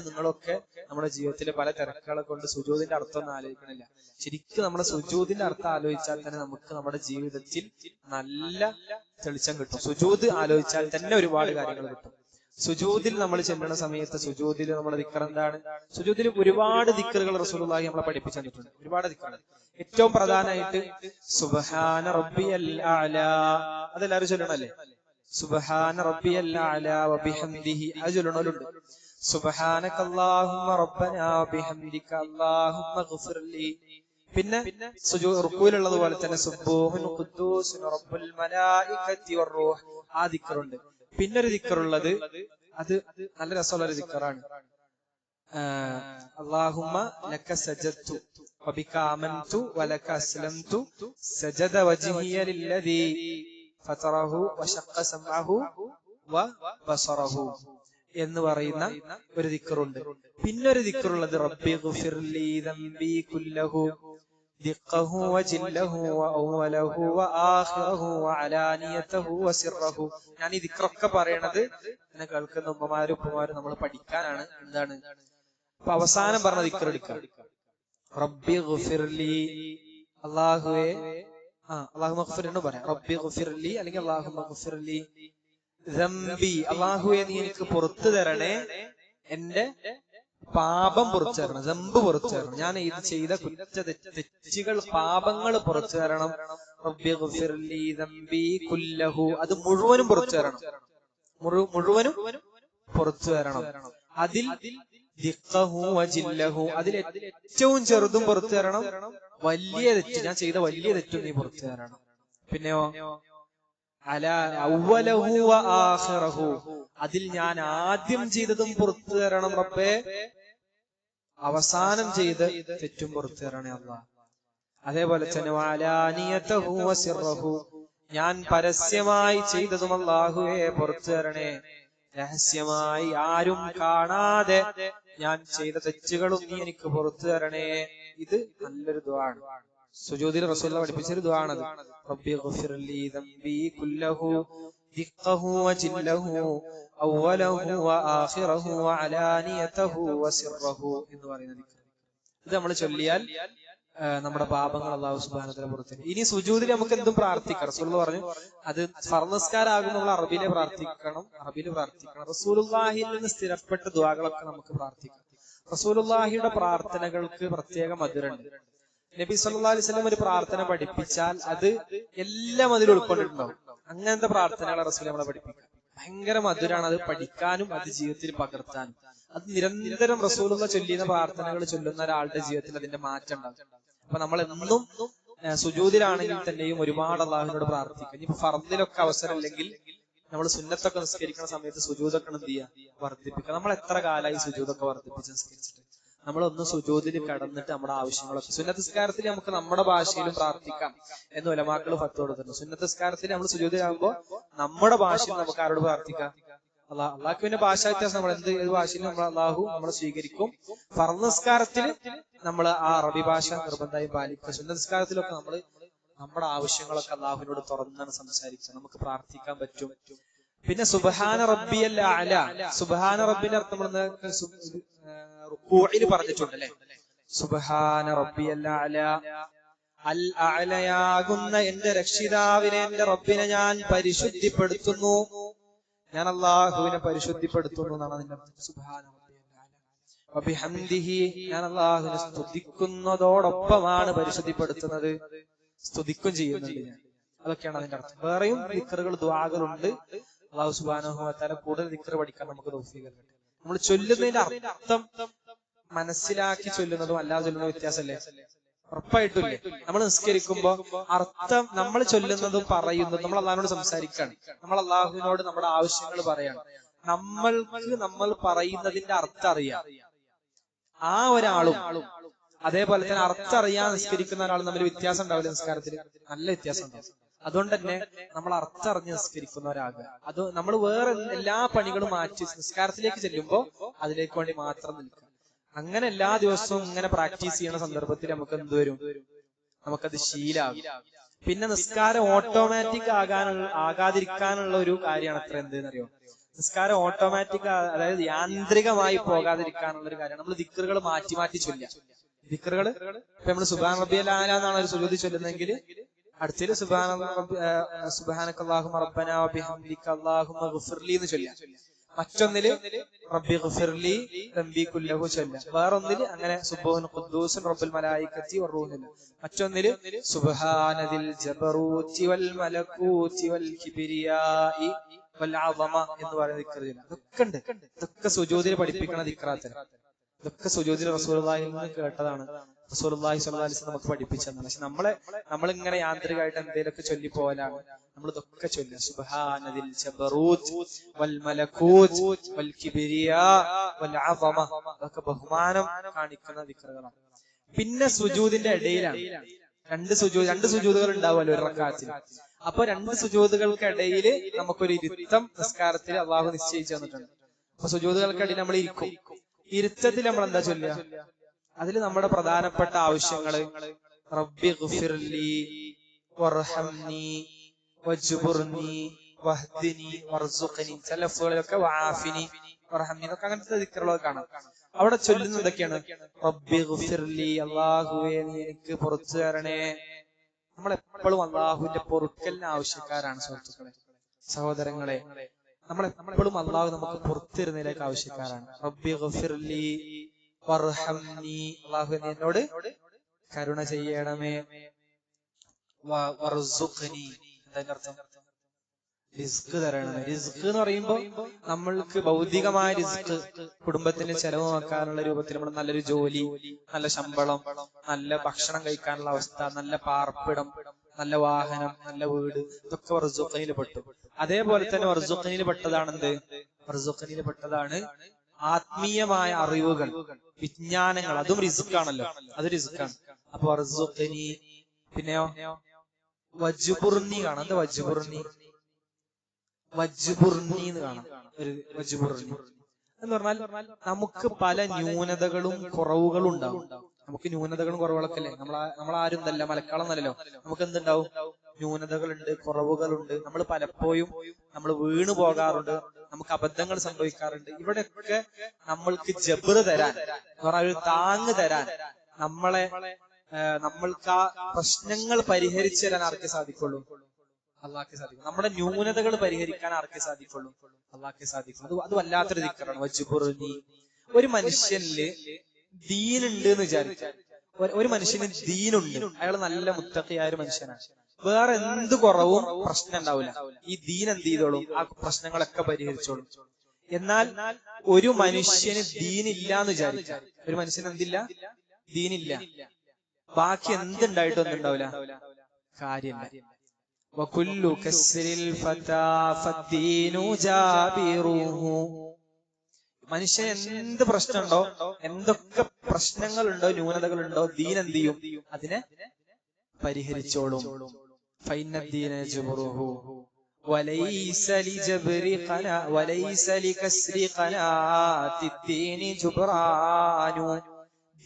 നിങ്ങളൊക്കെ നമ്മുടെ ജീവിതത്തിലെ പല തിരക്കുകളെ കൊണ്ട് സുജൂദിന്റെ അർത്ഥം ഒന്നും ആലോചിക്കണില്ല. ശരിക്കും നമ്മുടെ സുജൂദിന്റെ അർത്ഥം ആലോചിച്ചാൽ തന്നെ നമുക്ക് നമ്മുടെ ജീവിതത്തിൽ നല്ല തെളിച്ചം കിട്ടും. സുജൂദ് ആലോചിച്ചാൽ തന്നെ ഒരുപാട് കാര്യങ്ങൾ കിട്ടും. സുജൂദിൽ നമ്മൾ ചെല്ലുന്ന സമയത്ത് സുജൂദിൽ നമ്മുടെ ദിക്ർ എന്താണ്? സുജൂദിൽ ഒരുപാട് ദിക്റുകൾ റസൂലുള്ളാഹി നമ്മളെ പഠിപ്പിച്ചു തന്നിട്ടുണ്ട്. ഒരുപാട് ദിക്റുകൾ. ഏറ്റവും പ്രധാനമായിട്ട് സുബ്ഹാന റബ്ബിയൽ അഅ്ലാ, അതെല്ലാവരും ചൊല്ലണല്ലേ? സുബ്ഹാന റബ്ബിയൽ അഅ്ലാ വബിഹംദിഹി, അത് ചൊല്ലണോലുണ്ട്. സുബ്ഹാനക അല്ലാഹുമ്മ റബ്ബനാ വബിഹംദിക അല്ലാഹുമ്മ ഗ്ഫിർലി. പിന്നെ റുക്കൂലുള്ളതുപോലെ തന്നെ സുബ്ബൂഹുൻ ഖുദ്ദൂസുൻ റബ്ബുൽ മലായികത്തി വറൂഹ്, ആ ദിക്റുണ്ട്. പിന്നൊരു ദിക്റുള്ളത്, അത് നല്ല രസമുള്ള ഒരു ദിക്റാണ്. അല്ലാഹുമ്മ ലക സജദ്തു വബിക ആമൻതു വലക അസ്ലംതു സജദ വജ്ഹിയ ലില്ലദീ ഫതറഹു വശഖ സമഅഹു വബസറഹു എന്ന് പറയുന്ന ഒരു ദിക്റുണ്ട്. പിന്നൊരു ദിക്റുള്ളത് റബ്ബി ഗ്ഫിർലി ദംബി കുല്ലഹു ദിഖഹു വജില്ലഹു വഅവലഹു വആഖിറഹു വഅലാനിയതഹു വസിറഹു. ഞാൻ ഈ ദിക്റൊക്കെ പറയണത് എന്നെ കേൾക്കുന്ന ഉമ്മമാരും ഉപ്പമാരും നമ്മൾ പഠിക്കാനാണ്. എന്താണ്? അപ്പൊ അവസാനം പറഞ്ഞ ദിക്ർ എടുക്കുക. റബ്ബി ഗ്ഫിർലി, അല്ലാഹുവേ, അല്ലാഹുമ്മ ഗ്ഫിർ എന്ന് പറയാം. റബ്ബി ഗ്ഫിർലി അല്ലെങ്കിൽ അല്ലാഹുമ്മ ഗ്ഫിർലി ദംബി, അല്ലാഹുവേ നീ എനിക്ക് പുറത്തു തരണേ, എന്റെ പാപം പുറത്തു തരണം, ദമ്പ് പുറത്തു തരണം, ഞാൻ ഇത് ചെയ്ത തെറ്റുകൾ പാപങ്ങൾ പുറത്തു തരണം. റബ്ബി ഗ്ഫിർലി ദംബി കുല്ലഹു, അത് മുഴുവനും പുറത്തു തരണം, മുഴുവനും പുറത്തു തരണം. അതിൽ ദിഖഹു വജില്ലഹു, അതിൽ ഏറ്റവും ചെറുതും പുറത്തു തരണം, വലിയ തെറ്റ്, ഞാൻ ചെയ്ത വലിയ തെറ്റും നീ പുറത്തു തരണം. പിന്നെയോ അലാ അവലഹു വആഖിറഹു, അതിൽ ഞാൻ ആദ്യം ചെയ്തതും പുറത്തു തരണം റബ്ബേ, അവസാനം ചെയ്ത് തെറ്റും പുറത്തു തരണേ അല്ലാഹ്. അതേപോലെ തന്നെ വഅലാനിയതഹു വസിറഹു, ഞാൻ പരസ്യമായി ചെയ്തതും അല്ലാഹുവേ പുറത്തു തരണേ, രഹസ്യമായി ആരും കാണാതെ ഞാൻ ചെയ്ത തെറ്റുകളും നീ എനിക്ക് പുറത്തു തരണേ. ഇത് നല്ലൊരു ദുആണ്. സുജൂദിൽ റസൂലുള്ളാഹി പഠിപ്പിച്ചൊരു ദുആണത്. റബ്ബി ഗ്ഫിർലി ദംബി കുല്ലഹു ദിഖഹു വജില്ലഹു അവലഹു വആഖിറഹു വഅലാനിയതഹു വസിറഹു എന്ന് പറയുന്ന ദിക്ർ. ഇത് നമ്മൾ ചൊല്ലിയാൽ നമ്മുടെ പാപങ്ങൾ അല്ലാഹു സുബ്ഹാനഹു വ തആല പുറത്തു. ഇനി സുജൂദിൽ നമുക്ക് എന്തും പ്രാർത്ഥിക്കാം. റസൂലുള്ളാഹി പറഞ്ഞു അത് ഫർള് നിസ്കാരമാകുന്നുള്ള അറബിയിലെ പ്രാർത്ഥിക്കണം. റസൂലുള്ളാഹിയിൽ നിന്ന് സ്ഥിരപ്പെട്ട ദുആകളൊക്കെ നമുക്ക് പ്രാർത്ഥിക്കാം. റസൂലുള്ളാഹിയുടെ പ്രാർത്ഥനകൾക്ക് പ്രത്യേക മധുരമുണ്ട്. നബി സല്ലല്ലാഹു അലൈഹി വസല്ലം ഒരു പ്രാർത്ഥന പഠിപ്പിച്ചാൽ അത് എല്ലാം അതിൽ ഉൾക്കൊണ്ടിട്ടുണ്ടാവും. അങ്ങനത്തെ പ്രാർത്ഥനകളെ റസൂൽ നമ്മളെ പഠിപ്പിക്കും. ഭയങ്കര മധുരാണ് അത് പഠിക്കാനും അത് ജീവിതത്തിൽ പകർത്താനും. അത് നിരന്തരം റസൂലുള്ള ചൊല്ലുന്ന പ്രാർത്ഥനകൾ ചൊല്ലുന്ന ഒരാളുടെ ജീവിതത്തിൽ അതിന്റെ മാറ്റം ഉണ്ടാകും. അപ്പൊ നമ്മൾ എന്നും സുജൂദിലാണെങ്കിൽ തന്നെയും ഒരുപാട് അള്ളാഹുവിനോട് പ്രാർത്ഥിക്കും. ഇനി ഫർദിലൊക്കെ അവസരം ഇല്ലെങ്കിൽ നമ്മൾ സുന്നത്തൊക്കെ നിസ്കരിക്കുന്ന സമയത്ത് സുജൂദൊക്കെ എന്ത് ചെയ്യുക, വർദ്ധിപ്പിക്കുക. നമ്മൾ എത്ര കാലമായി സുജൂദൊക്കെ വർദ്ധിപ്പിച്ച് നിസ്കരിച്ചിട്ട്? നമ്മളൊന്ന് സുജൂദിൽ കടന്നിട്ട് നമ്മുടെ ആവശ്യങ്ങളൊക്കെ, സുന്നത്ത് നിസ്കാരത്തിൽ നമുക്ക് നമ്മുടെ ഭാഷയിലും പ്രാർത്ഥിക്കാം എന്ന് ഉലമാക്കൾ ഫത്വ കൊടുത്തിട്ടുണ്ട്. സുന്നത്ത് നിസ്കാരത്തിൽ നമ്മൾ സുജൂദിലാകുമ്പോൾ നമ്മുടെ ഭാഷയിൽ നമുക്ക് ആരോട് പ്രാർത്ഥിക്കാം? അള്ളാഹ് പിന്നെ ഭാഷ വ്യത്യാസം, നമ്മൾ ഏത് ഭാഷയിലും നമ്മൾ അള്ളാഹു നമ്മളെ സ്വീകരിക്കും. ഫർദ് നിസ്കാരത്തിൽ നമ്മൾ ആ അറബി ഭാഷ നിർബന്ധമായി പാലിക്കുക. സുന്നത്ത് നിസ്കാരത്തിലൊക്കെ നമ്മൾ നമ്മുടെ ആവശ്യങ്ങളൊക്കെ അള്ളാഹുവിനോട് തുറന്നാണ് സംസാരിക്കുക, നമുക്ക് പ്രാർത്ഥിക്കാൻ പറ്റും. പിന്നെ സുബ്ഹാന റബ്ബിയൽ അഅല, സുബ്ഹാന റബ്ബിന്റെ അർത്ഥം റുകൂഇൽ പറഞ്ഞിട്ടുണ്ടല്ലേ. സുബ്ഹാന റബ്ബിയൽ അഅല, അൽ അഅലയാകുന്ന എന്റെ രക്ഷിതാവിനെ, എന്റെ റബ്ബിനെ ഞാൻ പരിശുദ്ധിപ്പെടുത്തുന്നു, ഞാൻ അള്ളാഹുവിനെ പരിശുദ്ധിപ്പെടുത്തുന്നു എന്നാണ് അതിന്റെ അർത്ഥം. സുബ്ഹാന റബ്ബിയൽ അഅല വബിഹംദിഹി, ഞാൻ അള്ളാഹുവിനെ സ്തുതിക്കുന്നതോടൊപ്പമാണ് പരിശുദ്ധിപ്പെടുത്തുന്നത്, സ്തുതിക്കും ചെയ്യുന്നുണ്ട് ഞാൻ. അതൊക്കെയാണ് അതിന്റെ അർത്ഥം. വേറെയും ദിക്റുകൾ, ദുആകളുണ്ട്. അല്ലാഹു സുബ്ഹാനഹു വ തആല കൂടുതൽ ദിക്ർ പഠിക്കാൻ നമുക്ക് തൗഫീഖ് നൽകട്ടെ. നമ്മൾ ചൊല്ലുന്നതിന്റെ അർത്ഥം മനസ്സിലാക്കി ചൊല്ലുന്നതും അല്ലാതെ ചൊല്ലുന്നതും വ്യത്യാസമല്ലേ? ഉറപ്പായിട്ടില്ലേ? നമ്മൾ നിസ്കരിക്കുമ്പോ അർത്ഥം നമ്മൾ ചൊല്ലുന്നതും പറയുന്നതും, നമ്മൾ അള്ളാഹിനോട് സംസാരിക്കാണ്, നമ്മൾ അള്ളാഹുവിനോട് നമ്മുടെ ആവശ്യങ്ങൾ പറയാണ്. നമ്മൾ പറയുന്നതിന്റെ അർത്ഥം അറിയാം. ആ ഒരാളും അതേപോലെ തന്നെ അർത്ഥം അറിയാൻ നിസ്കരിക്കുന്ന ഒരാളും തമ്മിൽ വ്യത്യാസം ഉണ്ടാവില്ല. നിസ്കാരത്തിൽ നല്ല വ്യത്യാസം ഉണ്ടാവും. അതുകൊണ്ട് തന്നെ നമ്മൾ അർത്ഥം അറിഞ്ഞ് നിസ്കരിക്കുന്നവരാകുക. അത് നമ്മൾ വേറെ എല്ലാ പണികളും മാറ്റി നിസ്കാരത്തിലേക്ക് ചെല്ലുമ്പോ അതിലേക്ക് വേണ്ടി മാത്രം നിൽക്കുക. അങ്ങനെ എല്ലാ ദിവസവും ഇങ്ങനെ പ്രാക്ടീസ് ചെയ്യുന്ന സന്ദർഭത്തിൽ നമുക്ക് എന്ത് വരും? നമുക്കത് ശീലാകും. പിന്നെ നിസ്കാരം ഓട്ടോമാറ്റിക് ആകാതിരിക്കാനുള്ള ഒരു കാര്യമാണ് അത്ര എന്തെന്നറിയോ? നിസ്കാരം ഓട്ടോമാറ്റിക്, അതായത് യാന്ത്രികമായി പോകാതിരിക്കാനുള്ള ഒരു കാര്യമാണ് നമ്മൾ ദിക്റുകൾ മാറ്റി മാറ്റി ചൊല്ലുക. ദിക്റുകൾ ഇപ്പൊ നമ്മൾ സുബ്ഹാന റബ്ബിയൽ അഅല എന്നാണ് ഒരു സുജൂദിൽ ചൊല്ലുന്നതെങ്കിൽ അടുത്തതിൽ സുബ്ഹാനക്കല്ലാഹുമ്മ റബ്ബനാ വബിഹംദിക അല്ലാഹുമ്മ ഗ്ഫിർലി എന്ന് ചൊല്ലുക. മറ്റൊന്നില് റബ്ബി ഗ്ഫിർലി ദംബി കുല്ലഹു ചൊല്ലുക. വേറൊന്നില് അങ്ങനെ സുബ്ഹാന ഖുദ്ദൂസുൻ റബ്ബുൽ മലായികത്തി വറൂഹ്. മറ്റൊന്നില് സുബ്ഹാനദിൽ ജബറൂതി വൽ മലകൂതി വൽ കിബ്രിയാഇ വൽ അളമ എന്ന് പറയുന്ന ദിക്ർ. ഇതൊക്കെ ഉണ്ട്. ഇതൊക്കെ സുജൂദിൽ പഠിപ്പിക്കണ ദിക്റാത്തര. ഇതൊക്കെ സുജൂദിൽ റസൂലുള്ളാഹിയിൽ നിന്ന് കേട്ടതാണ്. റസൂലുള്ളാഹി സ്വല്ലല്ലാഹു അലൈഹി വസല്ലം നമുക്ക് പഠിപ്പിച്ചതാണ്. പക്ഷെ നമ്മളിങ്ങനെ യാന്ത്രികമായിട്ട് എന്തെങ്കിലുമൊക്കെ ചൊല്ലി പോകലാണ്. നമ്മൾ ഇതൊക്കെ ചൊല്ലുക. സുബ്ഹാനദിൽ ജബറൂത്ത് വൽ മലകൂത്ത് വൽ കിബ്രിയാ വൽ അളമ. അതൊക്കെ ബഹുമാനം കാണിക്കുന്ന ദിക്റുകളാണ്. പിന്നെ സുജൂദിന്റെ ഇടയിലാണ് രണ്ട് സുജൂദുകൾ ഉണ്ടാവുമല്ലോ ഒരു റക്അത്തിൽ. അപ്പൊ രണ്ട് സുജൂദുകൾക്കിടയിൽ നമുക്കൊരു ഇരുത്തം നിസ്കാരത്തിൽ അള്ളാഹു നിശ്ചയിച്ചു തന്നിട്ടുണ്ട്. അപ്പൊ സുജൂദുകൾക്കിടയിൽ നമ്മൾ ഇരിക്കും. ഇരുത്തത്തിൽ നമ്മൾ എന്താ ചൊല്ലുക? അതിൽ നമ്മുടെ പ്രധാനപ്പെട്ട ആവശ്യങ്ങള് റബ്ബി ഗ്ഫിർലി വർഹംനി വജ്ബുർനി വഹ്ദിനി വർസുഖ്നി, ചിലപ്പോഴൊക്കെ വആഫിനി വർഹംനി എന്നൊക്കെ അങ്ങനത്തെ ദിക്റുകളൊക്കെ കാണാം. അവിടെ ചൊല്ലുന്നത് എന്തൊക്കെയാണ്? റബ്ബി ഗ്ഫിർലി, അല്ലാഹുവേ നീ എനിക്ക് പുറത്തു തരണേ. നമ്മളെപ്പോഴും അള്ളാഹുവിന്റെ പൊറുക്കലിന് ആവശ്യക്കാരാണ് സുഹൃത്തുക്കളെ, സഹോദരങ്ങളെ. നമ്മളെപ്പോഴും അള്ളാഹു നമുക്ക് പുറത്തിരുന്നതിലേക്ക് ആവശ്യക്കാരാണ്. റബ്ബി ഗ്ഫിർലി വർഹംനി, അല്ലാഹുവേ നീ എന്നോട് കരുണ ചെയ്യണമേ. വർസുഖ്നി, എന്താ അർത്ഥം? റിസ്ക് തരണമേ. റിസ്ക് എന്ന് പറയുമ്പോ നമ്മൾക്ക് ഭൗതികമായ റിസ്ക്, കുടുംബത്തിന് ചെലവ് നോക്കാനുള്ള രൂപത്തിൽ നമ്മൾ നല്ലൊരു ജോലി, നല്ല ശമ്പളം, നല്ല ഭക്ഷണം കഴിക്കാനുള്ള അവസ്ഥ, നല്ല പാർപ്പിടം, നല്ല വാഹനം, നല്ല വീട്, ഇതൊക്കെ വർസുഖ്നിയിൽ പെട്ടു. അതേപോലെ തന്നെ വർസുഖ്നിയിൽ പെട്ടതാണെന്ത്? വർസുഖ്നിയിൽ പെട്ടതാണ് ആത്മീയമായ അറിവുകൾ, വിജ്ഞാനങ്ങൾ. അതും റിസ്ക്കാണല്ലോ, അത് റിസ്ക്കാണ്. അപ്പൊ വർസുഖ്നി. പിന്നെയോ വജ്ബുർനി കാണാം. എന്താ വജ്ബുർനി? വജ്ബുർനി എന്ന് കാണാം. ഒരു വജ്ബുർനി എന്ന് പറഞ്ഞാൽ നമുക്ക് പല ന്യൂനതകളും കുറവുകളും ഉണ്ടാവും. നമുക്ക് ന്യൂനതകളും കുറവുകളൊക്കെ അല്ലേ? നമ്മളാരും നല്ല മലക്കാളം നല്ലല്ലോ. നമുക്ക് എന്തുണ്ടാവും? ന്യൂനതകളുണ്ട്, കുറവുകളുണ്ട്. നമ്മൾ പലപ്പോഴും നമ്മൾ വീണു പോകാറുണ്ട്, നമുക്ക് അബദ്ധങ്ങൾ സംഭവിക്കാറുണ്ട്. ഇവിടെയൊക്കെ നമ്മൾക്ക് ജബർ തരാൻ, ഒരു താങ്ങ് തരാൻ, നമ്മൾക്ക് ആ പ്രശ്നങ്ങൾ പരിഹരിച്ചു തരാൻ ആർക്കെ സാധിക്കുള്ളൂ? അള്ളാഹ്ക്ക് സാധിക്കും. നമ്മുടെ ന്യൂനതകൾ പരിഹരിക്കാൻ ആർക്കെ സാധിക്കുള്ളൂ? അള്ളാഹ്ക്ക് സാധിക്കുള്ളൂ. അത് വല്ലാത്തൊരു ദിക്റാണ് വജ്ബുർനി. ഒരു മനുഷ്യനില് ദീനുണ്ട് എന്ന് വിചാരിക്കാം. ഒരു മനുഷ്യന് ദീനുണ്ട്, അയാൾ നല്ല മുത്തഖിയായ ഒരു മനുഷ്യനാണ്. വേറെ എന്ത് കുറവും പ്രശ്നം ഉണ്ടാവില്ല. ഈ ദീൻ എന്ത് ചെയ്തോളും? ആ പ്രശ്നങ്ങളൊക്കെ പരിഹരിച്ചോളും. എന്നാൽ ഒരു മനുഷ്യന് ദീനില്ല എന്ന് വിചാരിക്കാം. ഒരു മനുഷ്യന് എന്തില്ല? ദീനില്ല. ബാക്കി എന്തുണ്ടായിട്ടൊന്നും ഉണ്ടാവില്ല, കാര്യമില്ല. വകുല്ലു കസ്രിൽ ഫതാ ഫദ്ദീനു ജാബിറുഹു. മനുഷ്യൻ എന്ത് പ്രശ്നമുണ്ടോ, എന്തൊക്കെ പ്രശ്നങ്ങളുണ്ടോ, ന്യൂനതകളുണ്ടോ, ദീൻ എന്ത് ചെയ്യും? അതിനെ പരിഹരിച്ചോളും. ഫൈനദ്ദീന ജബറുഹു വലൈസ ലിജബ്രി ഖനാ വലൈസ ലികസ്രി ഖനാത്തിദ്ദീനി ജുബ്റാനു.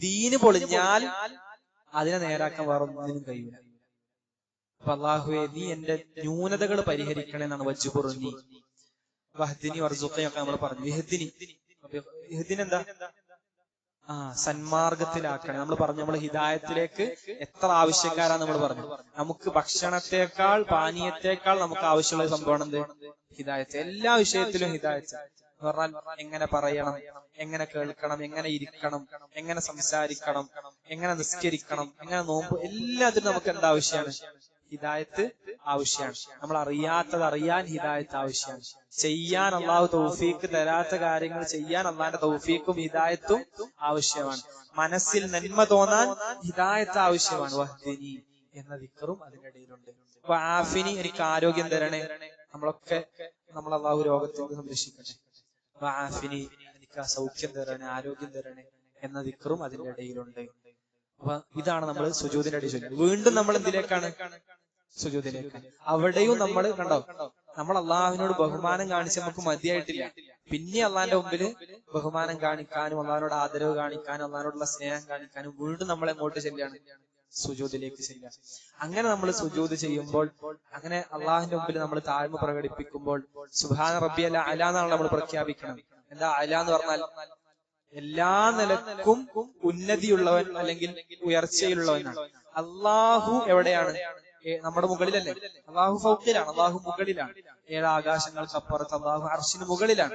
ദീന് പൊളിഞ്ഞാൽ അതിനെ നേരാക്കാൻ വേറെ ഒന്നിനും കഴിയില്ല. അപ്പൊ അല്ലാഹുവേ, നീ എന്റെ ന്യൂനതകൾ പരിഹരിക്കണേ എന്നാണ്. വജ്ബുർനി വഹ്ദിനി വർസുഖയൊക്കെ നമ്മൾ പറഞ്ഞു. ഇഹ്ദിനി എന്താ? സന്മാർഗത്തിലാക്കണേ. നമ്മൾ പറഞ്ഞു, നമ്മൾ ഹിദായത്തിലേക്ക് എത്ര ആവശ്യക്കാരാന്ന് നമ്മൾ പറഞ്ഞു. നമുക്ക് ഭക്ഷണത്തെക്കാൾ പാനീയത്തെക്കാൾ നമുക്ക് ആവശ്യമുള്ള സംഭവമാണ് എന്ത്? ഹിദായത്ത്. എല്ലാ വിഷയത്തിലും ഹിദായത്ത് എന്ന് പറഞ്ഞാൽ എങ്ങനെ പറയണം, എങ്ങനെ കേൾക്കണം, എങ്ങനെ ഇരിക്കണം, എങ്ങനെ സംസാരിക്കണം, എങ്ങനെ നിസ്കരിക്കണം, എങ്ങനെ നോമ്പ്, എല്ലാത്തിനും നമുക്ക് എന്താ ആവശ്യമാണ്? ഹിദായത്ത് ആവശ്യമാണ്. നമ്മൾ അറിയാത്തത് അറിയാൻ ഹിദായത്ത് ആവശ്യമാണ്. ചെയ്യാൻ അള്ളാഹു തൗഫീക്ക് തരാത്ത കാര്യങ്ങൾ ചെയ്യാൻ അള്ളാഹിന്റെ തൗഫീക്കും ഹിദായത്തും ആവശ്യമാണ്. മനസ്സിൽ നന്മ തോന്നാൻ ഹിദായത്ത് ആവശ്യമാണ്. വഹ്ദിനി എന്ന ദിക്റും അതിനിടയിലുണ്ട്. വആഫിനി, എനിക്ക് ആരോഗ്യം തരണേ. നമ്മളൊക്കെ നമ്മൾ അള്ളാഹു രോഗത്തിൽ നിന്ന് സംരക്ഷിക്കട്ടെ. വആഫിനി, എനിക്ക് ആ സൗഖ്യം തരണേ, ആരോഗ്യം തരണേ എന്ന ദിക്റും അതിന്റെ ഇടയിലുണ്ട്. അപ്പൊ ഇതാണ് നമ്മൾ സുജൂദിന്റെ അടി ചൊല്ലുന്നത്. വീണ്ടും നമ്മൾ എന്തിലേക്കാണ്? സുജൂദിലേക്ക്. അവിടെയും നമ്മൾ കണ്ടോ, നമ്മൾ അള്ളാഹുവിനോട് ബഹുമാനം കാണിച്ച് നമുക്ക് മതിയായിട്ടില്ല. പിന്നെ അള്ളാഹിന്റെ മുമ്പിൽ ബഹുമാനം കാണിക്കാനും അള്ളാഹിനോട് ആദരവ് കാണിക്കാനും അള്ളാഹിനോടുള്ള സ്നേഹം കാണിക്കാനും വീണ്ടും നമ്മൾ എങ്ങോട്ട് ചെല്ലുകയാണ്? സുജൂദിലേക്ക് ചെല്ലുക. അങ്ങനെ നമ്മൾ സുജൂദ് ചെയ്യുമ്പോൾ, അങ്ങനെ അള്ളാഹിന്റെ മുമ്പിൽ നമ്മൾ താഴ്മ പ്രകടിപ്പിക്കുമ്പോൾ സുബ്ഹാന റബ്ബിയൽ അഅല എന്നാണ് നമ്മൾ പ്രഖ്യാപിക്കണം. എന്താ അഅല എന്ന് പറഞ്ഞാൽ? എല്ലാ നിലക്കും ഉന്നതിയുള്ളവൻ അല്ലെങ്കിൽ ഉയർച്ചയിലുള്ളവനാണ്. അള്ളാഹു എവിടെയാണ്? നമ്മുടെ മുകളിലല്ലേ? അള്ളാഹു ഫൗഖിലാണ്, അള്ളാഹു മുകളിലാണ്. 7 ആകാശങ്ങൾക്കപ്പുറത്ത് അള്ളാഹു അർശിന് മുകളിലാണ്.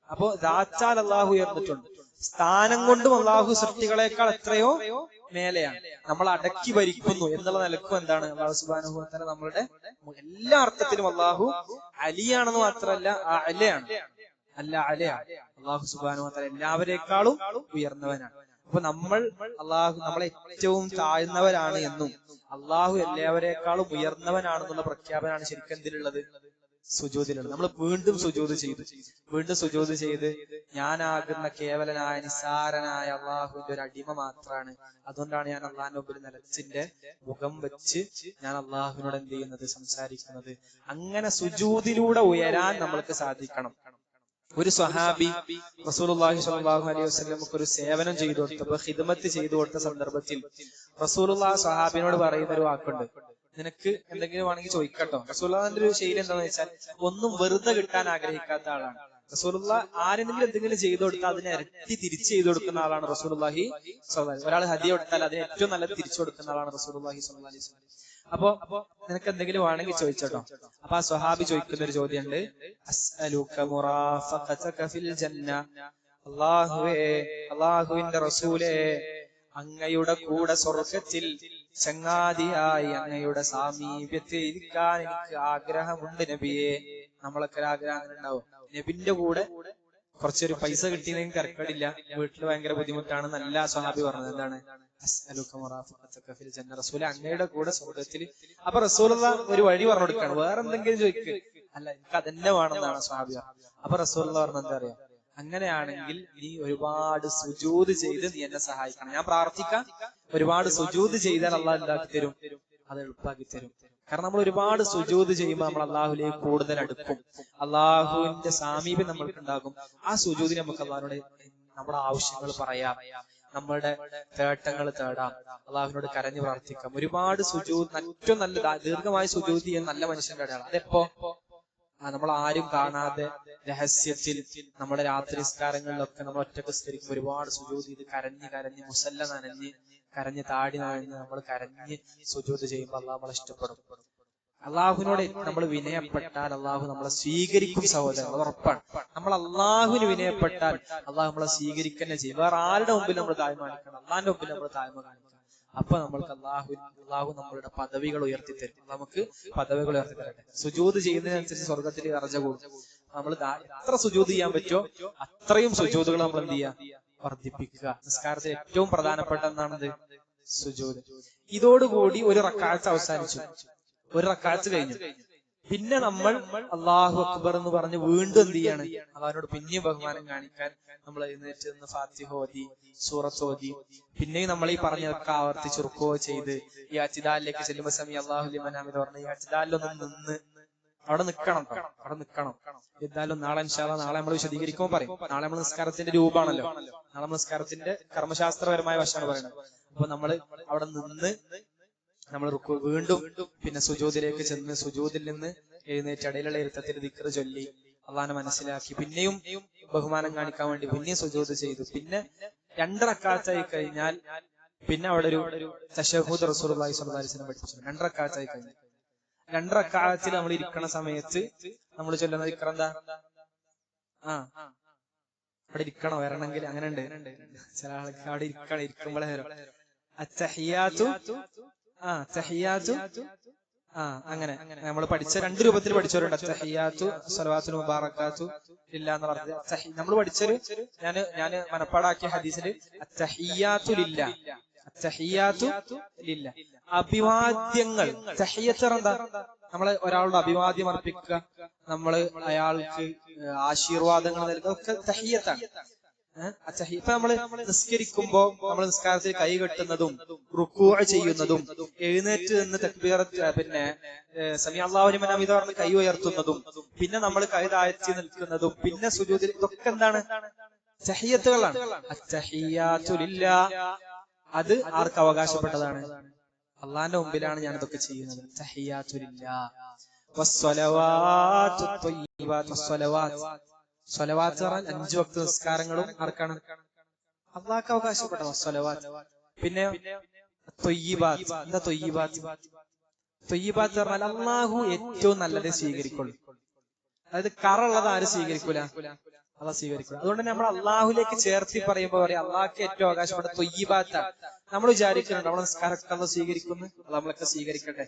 അപ്പോ ദാത്താൽ അള്ളാഹു ഉയർന്നിട്ടുണ്ട്. സ്ഥാനം കൊണ്ടും അള്ളാഹു സൃഷ്ടികളെക്കാൾ എത്രയോ മേലെയാണ്. നമ്മൾ അടക്കി ഭരിക്കുന്നു എന്നുള്ള നിലക്കും എന്താണ്? അള്ളാഹു സുബ്ഹാനഹു വ തആല നമ്മളുടെ എല്ലാ അർത്ഥത്തിലും അള്ളാഹു അലിയാണെന്ന് മാത്രമല്ല അലയാണ്. അള്ളാഹു സുബ്ഹാനഹു വ തആല എല്ലാവരെക്കാളും ഉയർന്നവനാണ്. അപ്പൊ അള്ളാഹു നമ്മളെ ഏറ്റവും താഴ്ന്നവരാണ് എന്നും അള്ളാഹു എല്ലാവരെക്കാളും ഉയർന്നവനാണെന്നുള്ള പ്രഖ്യാപനമാണ് ശരിക്കും എന്തിലുള്ളത്? സുജൂദിലുള്ളത്. നമ്മൾ വീണ്ടും സുജൂദ് ചെയ്ത് ഞാനാകുന്ന കേവലനായ നിസ്സാരനായ അള്ളാഹുവിന്റെ ഒരു അടിമ മാത്രമാണ്. അതുകൊണ്ടാണ് ഞാൻ അള്ളാഹിന്റെ മുമ്പിൽ നിലച്ചിന്റെ മുഖം വെച്ച് ഞാൻ അള്ളാഹുവിനോട് എന്ത് ചെയ്യുന്നത്? സംസാരിക്കുന്നത്. അങ്ങനെ സുജൂദിലൂടെ ഉയരാൻ നമ്മൾക്ക് സാധിക്കണം. ഒരു സ്വഹാബി റസൂലുള്ളാഹി സ്വല്ലല്ലാഹു അലൈഹി വസല്ലമക്ക് ഒരു സേവനം ചെയ്തു കൊടുത്തപ്പോൾ, ഖിദ്മത്ത് ചെയ്തു കൊടുത്ത സന്ദർഭത്തിൽ റസൂലുള്ളാഹി സ്വഹാബിനോട് പറയുന്ന ഒരു വാക്കുണ്ട്, നിനക്ക് എന്തെങ്കിലും വേണമെങ്കിൽ ചോദിക്കട്ടോ. റസൂലുള്ളാഹിന്റെ ഒരു ശൈലി എന്താണെന്ന് വെച്ചാൽ ഒന്നും വെറുതെ കിട്ടാൻ ആഗ്രഹിക്കാത്ത ആളാണ്. റസൂലുള്ളാഹി ആരെങ്കിലും എന്തെങ്കിലും ചെയ്തു കൊടുത്താൽ അതിനെ ഇരട്ടി തിരിച്ചു ചെയ്തു കൊടുക്കുന്ന ആളാണ് റസൂലുള്ളാഹി സ്വല്ലല്ലാഹു അലൈഹി വസല്ലം. ഒരാൾ ഹദിയ കൊടുത്താൽ അതിന് ഏറ്റവും നല്ലത് തിരിച്ചു കൊടുക്കുന്ന ആളാണ് റസൂലുള്ളാഹി സ്വല്ലല്ലാഹു അലൈഹി വസല്ലം. അപ്പൊ നിനക്ക് എന്തെങ്കിലും വേണമെങ്കിൽ ചോദിച്ചോട്ടോ. അപ്പൊ ആ സ്വഹാബി ചോദിക്കുന്ന ഒരു ചോദ്യമുണ്ട്, അസ്അലുക മുറാഫഖതക ഫിൽ ജന്ന. അല്ലാഹുവേ, അല്ലാഹുവിന്റെ റസൂലേ, അങ്ങയുടെ കൂടെ സ്വർഗ്ഗത്തിൽ ചങ്ങാതിയായി അങ്ങയുടെ സാമീപ്യത്തിൽ ഇരിക്കാൻ എനിക്ക് ആഗ്രഹമുണ്ട് നബിയെ. നമ്മളൊക്കെ ഒരു ആഗ്രഹം ഉണ്ടാവും. നബിന്റെ കൂടെ കുറച്ചൊരു പൈസ കിട്ടിയെങ്കിൽ തിരക്കടില്ല, വീട്ടിൽ ഭയങ്കര ബുദ്ധിമുട്ടാണ്. നല്ല സ്വഹാബി പറഞ്ഞത് എന്താണ്? അസ്അലുക മുറാഫഖതക ഫിൽ ജന്ന. റസൂലേ, അങ്ങയുടെ കൂടെ സ്വർഗ്ഗത്തിൽ. അപ്പൊ റസൂലുള്ളാഹി ഒരു വഴി പറഞ്ഞു കൊടുക്കാണ്, വേറെ എന്തെങ്കിലും ചോദിക്ക്. അല്ല, എനിക്ക് അതന്നെ വേണമെന്നാണ് സ്വഹാബി. അപ്പൊ റസൂലുള്ളാഹി പറഞ്ഞത് എന്താ അറിയാം? അങ്ങനെയാണെങ്കിൽ നീ ഒരുപാട് സുജൂദ് ചെയ്ത് നീ എന്നെ സഹായിക്കണം. ഞാൻ പ്രാർത്ഥിക്കാം, ഒരുപാട് സുജൂദ് ചെയ്താൽ അള്ളാഹു എന്താക്കി തരും? അത് എളുപ്പമാക്കി തരും. കാരണം നമ്മൾ ഒരുപാട് സുജൂദ് ചെയ്യുമ്പോൾ നമ്മൾ അള്ളാഹുലേക്ക് കൂടുതൽ അടുക്കും, അള്ളാഹുവിന്റെ സാമീപ്യം നമ്മൾക്ക് ഉണ്ടാകും. ആ സുജൂദിന് നമുക്ക് അള്ളാഹിനോട് നമ്മുടെ ആവശ്യങ്ങൾ പറയാം, നമ്മളുടെ തേട്ടങ്ങൾ തേടാം, അള്ളാഹുവിനോട് കരഞ്ഞു പ്രാർത്ഥിക്കാം. ഒരുപാട് സുജൂദ്, ഏറ്റവും നല്ല ദീർഘമായ സുജൂദ് ചെയ്യാൻ നല്ല മനുഷ്യന്റെ അടയാളം. അതെപ്പോ? നമ്മൾ ആരും കാണാതെ രഹസ്യത്തിൽ നമ്മുടെ രാത്രി നിസ്കാരങ്ങളിലൊക്കെ നമ്മൾ ഒറ്റക്ക് സ്കരിക്കും, ഒരുപാട് സുജൂദ് ചെയ്ത് കരഞ്ഞ് മുസല്ല നനഞ്ഞ് കരഞ്ഞ് താടി നനഞ്ഞ് നമ്മൾ കരഞ്ഞ് സുജൂദ് ചെയ്യുമ്പോൾ അള്ളാഹു നമ്മളെ ഇഷ്ടപ്പെടും. അള്ളാഹുവിനോട് നമ്മൾ വിനയപ്പെട്ടാൽ അള്ളാഹു നമ്മളെ സ്വീകരിക്കും സഹോദരങ്ങൾ, ഉറപ്പാണ്. നമ്മൾ അള്ളാഹുവിന് വിനയപ്പെട്ടാൽ അള്ളാഹു നമ്മളെ സ്വീകരിക്കുക തന്നെ ചെയ്യും. വേറെ ആരുടെ മുമ്പിൽ നമ്മൾ താഴ്മ കാണിക്കണം? അള്ളാഹിന്റെ മുമ്പിൽ നമ്മൾ താഴ്മ കാണിക്കണം. അപ്പൊ നമ്മൾക്ക് അള്ളാഹു നമ്മളുടെ പദവികൾ ഉയർത്തിത്തരും. നമുക്ക് പദവികൾ ഉയർത്തി തരട്ടെ. സുജൂദ് ചെയ്യുന്നതിനനുസരിച്ച് സ്വർഗത്തിൽ ദർജ കൂടും. നമ്മൾ എത്ര സുജൂദ് ചെയ്യാൻ പറ്റുമോ അത്രയും സുജൂദുകൾ നമ്മൾ എന്ത് ചെയ്യുക, വർദ്ധിപ്പിക്കുക. നിസ്കാരത്തിൽ ഏറ്റവും പ്രധാനപ്പെട്ട എന്താണത്? സുജൂദ്. ഇതോടുകൂടി ഒരു റക്അത്ത് അവസാനിച്ചു, ഒരു റക്അത്ത് കഴിഞ്ഞു. പിന്നെ നമ്മൾ അല്ലാഹു അക്ബർ എന്ന് പറഞ്ഞ് വീണ്ടും എന്ത് ചെയ്യാണ്, അള്ളാഹുവിനോട് പിന്നെയും ബഹുമാനം കാണിക്കാൻ നമ്മൾ എഴുന്നേറ്റ് നിന്ന് ഫാത്തിഹ ഓതി, സൂറത്ത് ഓതി, പിന്നെയും നമ്മൾ ഈ പറഞ്ഞതൊക്കെ ആവർത്തിച്ച് റുക്കോ ചെയ്ത് ഈ അച്ഛിദാലിലേക്ക് ചെല്ലുമ്പോ സമയം അല്ലാഹു ലിമൻ ഹമിദ് പറഞ്ഞ് ഈ അച്ഛിദാലിലൊന്നും നിന്ന് അവിടെ നിൽക്കണം. എന്തായാലും നാളെ ഇൻഷാ അല്ലാഹ് നാളെ നമ്മൾ വിശദീകരിക്കുമ്പോൾ പറയും. നാളെ നമ്മൾ നിസ്കാരത്തിന്റെ രൂപമാണല്ലോ, നാളെ നിസ്കാരത്തിന്റെ കർമ്മശാസ്ത്രപരമായ വശമാണ് പറയുന്നത്. അപ്പൊ നമ്മൾ അവിടെ നിന്ന് നമ്മൾ വീണ്ടും പിന്നെ സുജൂദിലേക്ക് ചെന്ന് സുജൂദിൽ നിന്ന് എഴുന്നേറ്റ് ഇടയിലുള്ള ഇരുത്തത്തിൽ ദിക്ർ ചൊല്ലി അള്ളാഹനെ മനസ്സിലാക്കി പിന്നെയും ബഹുമാനം കാണിക്കാൻ വേണ്ടി പിന്നെയും സുജൂദ് ചെയ്തു. പിന്നെ 2 റക്അത്തായി കഴിഞ്ഞാൽ പിന്നെ അവിടെ ഒരു തശഹ്ഹുദ് റസൂലുള്ളാഹി സ്വല്ലല്ലാഹു അലൈഹി വസല്ലം പഠിപ്പിച്ചു. 2 റക്അത്തായി കഴിഞ്ഞാൽ 2 റക്അത്തിൽ നമ്മൾ ഇരിക്കുന്ന സമയത്ത് നമ്മൾ ചൊല്ലുന്ന ദിക്ർ എന്താ? അവിടെ ഇരിക്കണോ വരണമെങ്കിൽ അങ്ങനെ ഉണ്ട്. ചില ആൾക്ക് അവിടെ ഇരിക്കുമ്പോഴേ അത്തഹിയാത്തു തഹിയാത്തു അങ്ങനെ നമ്മൾ പഠിച്ച 2 രൂപത്തിൽ പഠിച്ചവരുണ്ട്. അത്തഹിയാത്തു സ്വലവാത്തുൽ മുബാറകാത്തു ലില്ലാഹ് എന്ന് പറഞ്ഞത് നമ്മൾ പഠിച്ചൊരു ഞാൻ മനപ്പാടാക്കിയ ഹദീസിൽ അത്തഹിയാത്തു ലില്ലാഹ്, അത്തഹിയാത്തു ലില്ലാഹ്, അഭിവാദ്യങ്ങൾ. തഹിയ്യത്ത് എന്താ? നമ്മള് ഒരാളുടെ അഭിവാദ്യം അർപ്പിക്കുക, നമ്മള് അയാൾക്ക് ആശീർവാദങ്ങൾ നൽകുക, ഒക്കെ തഹിയ്യത്താണ്. ഇപ്പൊ നമ്മള് നിസ്കരിക്കുമ്പോ നമ്മൾ നിസ്കാരത്തിൽ കൈ കെട്ടുന്നതും റുക്കൂഅ് ചെയ്യുന്നതും എഴുന്നേറ്റ് നിന്ന് തക്ബീറത്ത് പിന്നെ സമീഅ അല്ലാഹു ലിമൻ ഹമിദ് പറഞ്ഞ് കൈ ഉയർത്തുന്നതും പിന്നെ നമ്മൾ കൈ താഴ്ത്തി നിൽക്കുന്നതും പിന്നെ സുജൂദിൽ, ഇതൊക്കെ എന്താണ്? തഹിയ്യത്തുകളാണ്. അത്തഹിയ്യാതു ലില്ലാഹ്, അത് ആർക്ക് അവകാശപ്പെട്ടതാണ്? അള്ളാന്റെ മുമ്പിലാണ് ഞാൻ ഇതൊക്കെ ചെയ്യുന്നത്. തഹിയ്യാതു ലില്ലാഹ് വസ്സലവാത്തു ത്വയ്യിബാത്ത്. സ്വലവാത്ത് പറഞ്ഞാൽ 5 വക്ത് നിസ്കാരങ്ങളും ആർക്കാണ്? അള്ളാഹ്ക്ക് അവകാശപ്പെട്ട സ്വലവാത്ത്. പിന്നെ ത്വയ്യിബാത്ത്. എന്താ ത്വയ്യിബാത്ത്? ത്വയ്യിബാത്ത് പറഞ്ഞാൽ അള്ളാഹു ഏറ്റവും നല്ലത് സ്വീകരിക്കുള്ളൂ. അതായത് കറുള്ളത് ആരും സ്വീകരിക്കൂല, അള്ളാഹ് സ്വീകരിക്കൂല. അതുകൊണ്ട് തന്നെ നമ്മൾ അള്ളാഹുലേക്ക് ചേർത്തി പറയുമ്പോ പറയാം അള്ളാഹ്ക്ക് ഏറ്റവും അവകാശപ്പെട്ട ത്വയ്യിബാത്താണ്. നമ്മൾ വിചാരിക്കുന്നുണ്ട് നമ്മളെ നിസ്കാരമൊക്കെ അള്ളാഹ് സ്വീകരിക്കുന്നു, നമ്മളൊക്കെ സ്വീകരിക്കട്ടെ,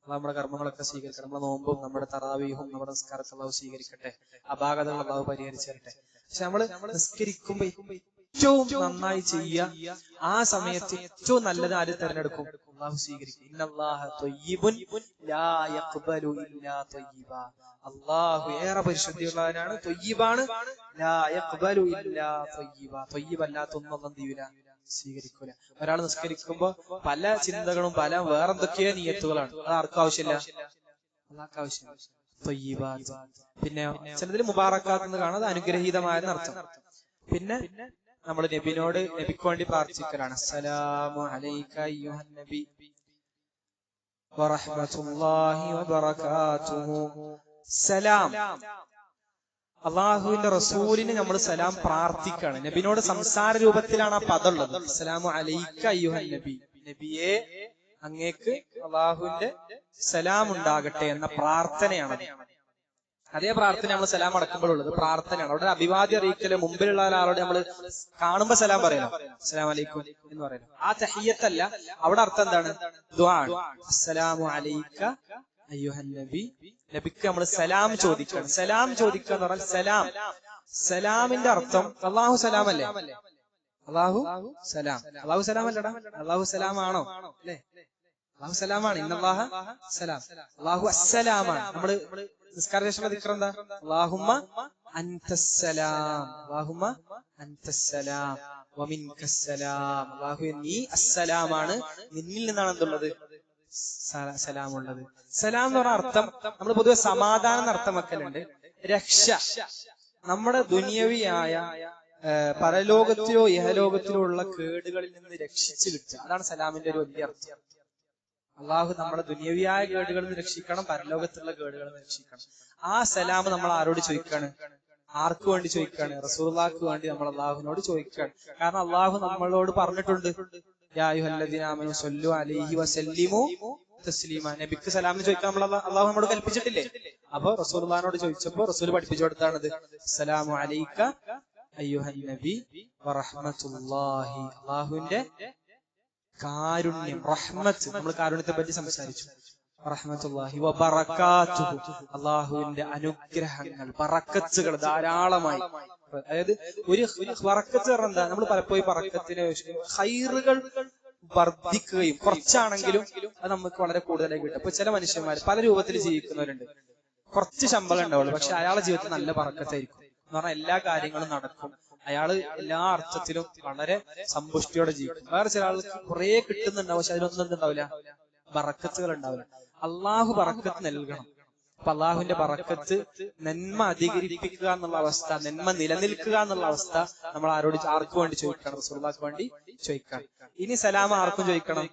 നമ്മുടെ കർമ്മങ്ങളൊക്കെ സ്വീകരിക്കട്ടെ, നമ്മുടെ നോമ്പും നമ്മുടെ തറാവീഹും നമ്മുടെ നിസ്കാരമൊക്കെ അള്ളാഹു സ്വീകരിക്കട്ടെ, അപാകതകൾ അള്ളാഹു പരിഹരിച്ചു തരട്ടെ. പക്ഷെ നമ്മള് നിസ്കരിക്കുമ്പോ ഏറ്റവും നന്നായി ചെയ്യുക, ആ സമയത്ത് ഏറ്റവും നല്ലത് ആര് തെരഞ്ഞെടുക്കും? അള്ളാഹു സ്വീകരിക്കും. ഇന്നല്ലാഹ ത്വയ്യിബുൻ ലാ യഖ്ബലു ഇല്ലാ ത്വയ്യിബാ. അള്ളാഹു ഏറെ പരിശുദ്ധിയുള്ളവനാണ്, ത്വയ്യിബാണ്. ലാ യഖ്ബലു ഇല്ലാ ത്വയ്യിബാ, ത്വയ്യിബല്ലാത്ത ഒന്നും അല്ലാഹു എന്ത് ചെയ്യൂല, സ്വീകരിക്കൂല. ഒരാൾ നിസ്കരിക്കുമ്പോ പല ചിന്തകളും പല വേറെന്തൊക്കെയോ നിയത്തുകളാണ്. അത് ആർക്കും ആവശ്യമില്ല, അള്ളാഹ്ക്ക് ആവശ്യമില്ല. ത്വയ്യിബാത്ത്. പിന്നെ ചിലതിൽ മുബാറക്കാത്ത് എന്ന് കാണാം, അത് അനുഗ്രഹീതമായെന്ന് അർത്ഥം. പിന്നെ നമ്മൾ നബിക്ക് വേണ്ടി പ്രാർത്ഥിക്കലാണ്. അസ്സലാമു അലൈക അയ്യുഹൻ നബി വറഹ്മത്തുള്ളാഹി വബറകാതുഹു. സലാം, അള്ളാഹുവിന്റെ റസൂലിന് നമ്മൾ സലാം പ്രാർത്ഥിക്കാണ്. നബിനോട് സംസാര രൂപത്തിലാണ് ആ പദം ഉള്ളത്. അസ്സലാമു അലൈക അയ്യുഹൻ നബി, നബിയെ അങ്ങേക്ക് അള്ളാഹുവിന്റെ സലാം ഉണ്ടാകട്ടെ എന്ന പ്രാർത്ഥനയാണ്. അതേ പ്രാർത്ഥന നമ്മൾ സലാം അടക്കുമ്പോഴുള്ളത് പ്രാർത്ഥനയാണ്. അവിടെ അഭിവാദ്യം അറിയിക്കല്, മുമ്പിലുള്ള ഒരാളോട് നമ്മൾ കാണുമ്പോ സലാം പറയണം, അസ്സലാമു അലൈക്കും എന്ന് പറയണം. ആ തഹിയ്യത്തല്ല, അവിടെ അർത്ഥം എന്താണ്? ദുആ. അസ്സലാമു അലൈക അയ്യുഹൻ നബി, നബിക്ക് നമ്മൾ സലാം ചോദിക്കണം. സലാം ചോദിക്കുക എന്ന് പറഞ്ഞാൽ സലാം, സലാമിന്റെ അർത്ഥം അള്ളാഹു സലാം അല്ലേ? അള്ളാഹു സലാം, അള്ളാഹു സലാം അല്ലടാ, അള്ളാഹു സലാമാണോ? അല്ലെ, അള്ളാഹു സലാമാണ്. ഇന്നല്ലാഹ സലാം, അള്ളാഹു അസ്സലാമാണ്. നമ്മള് നിസ്കാരശേഷമുള്ള ദിക്ർ എന്താ? അല്ലാഹുമ്മ അൻതസ്സലാം, അല്ലാഹുമ്മ അൻതസ്സലാം വമിൻകസ്സലാം. അല്ലാഹുവേ നീ അസ്സലാമാണ്, നിന്നിൽ നിന്നാണ് എന്തുള്ളത്? സലാമുള്ളത്. സലാം എന്ന് പറഞ്ഞ അർത്ഥം നമ്മൾ പൊതുവെ സമാധാനം എന്ന് അർത്ഥം വെക്കലുണ്ട്. രക്ഷ, നമ്മുടെ ദുനിയവിയായ പരലോകത്തിലോ ഇഹലോകത്തിലോ ഉള്ള കേടുകളിൽ നിന്ന് രക്ഷിച്ചു കിട്ടുക, അതാണ് സലാമിന്റെ ഒരു വലിയ അർത്ഥം. അള്ളാഹു നമ്മുടെ ദുനിയവിയായ കേടുകളിൽ നിന്ന് രക്ഷിക്കണം, പരലോകത്തുള്ള കേടുകളിൽ നിന്ന് രക്ഷിക്കണം. ആ സലാം നമ്മൾ ആരോട് ചോദിക്കാണ്? ആർക്ക് വേണ്ടി ചോദിക്കാണ്? റസൂലുള്ളാഹിക്ക് വേണ്ടി നമ്മൾ അള്ളാഹുവിനോട് ചോദിക്കാണ്. കാരണം അള്ളാഹു നമ്മളോട് പറഞ്ഞിട്ടുണ്ട്, യാ അയ്യുഹല്ലദീന ആമനൂ സ്വല്ലു അലൈഹി വസല്ലിമു തസ്ലീമ. നബിക്ക് സലാം ചോദിക്കാൻ അള്ളാഹു നമ്മോട് കൽപ്പിച്ചിട്ടില്ലേ? അപ്പൊ റസൂലുള്ളാഹിനോട് ചോദിച്ചപ്പോ റസൂൽ പഠിപ്പിച്ചു കൊടുത്താണത്. അസ്സലാമു അലൈക അയ്യുഹൻ നബി വറഹ്മത്തുള്ളാഹി, അള്ളാഹുവിന്റെ കാരുണ്യം, റഹ്മത്ത്. നമ്മൾ കാരുണ്യത്തെ പറ്റി സംസാരിച്ചു. റഹ്മത്തുള്ളാഹി വ ബറകാതുഹു, അള്ളാഹുവിന്റെ അനുഗ്രഹങ്ങൾ, ബറക്കത്തുകൾ ധാരാളമായി. അതായത് ഒരു ബറക്കത്ത് പറഞ്ഞാൽ എന്താ? നമ്മൾ പലപ്പോഴും ബറക്കത്തിന് ഖൈറുകൾ വർദ്ധിക്കുകയും കുറച്ചാണെങ്കിലും അത് നമുക്ക് വളരെ കൂടുതലായി കിട്ടും. അപ്പൊ ചില മനുഷ്യന്മാർ പല രൂപത്തിൽ ജീവിക്കുന്നവരുണ്ട്. കുറച്ച് ശമ്പളം ഉണ്ടാവുള്ളൂ, പക്ഷെ അയാളുടെ ജീവിതത്തിൽ നല്ല ബറക്കത്തായിരിക്കും. എന്ന് പറഞ്ഞാൽ എല്ലാ കാര്യങ്ങളും നടക്കും, അയാള് എല്ലാ അർത്ഥത്തിലും വളരെ സമ്പുഷ്ടിയോടെ ജീവിക്കും. വേറെ ചില ആൾക്ക് കുറെ കിട്ടുന്നുണ്ടാവും, പക്ഷെ അതിലൊന്നും ഉണ്ടാവില്ല, ബറക്കത്തുകൾ ഉണ്ടാവില്ല. അള്ളാഹു ബറക്കത്ത് നൽകണം. അപ്പൊ അള്ളാഹുവിന്റെ ബറക്കത്ത്, നന്മ അധികരിപ്പിക്കുക എന്നുള്ള അവസ്ഥ, നന്മ നിലനിൽക്കുക എന്നുള്ള അവസ്ഥ നമ്മൾ ആർക്ക് വേണ്ടി ചോദിക്കണം? റസൂലുള്ളാഹിക്ക് വേണ്ടി ചോദിക്കണം. ഇനി സലാം ആർക്കും ചോദിക്കണം?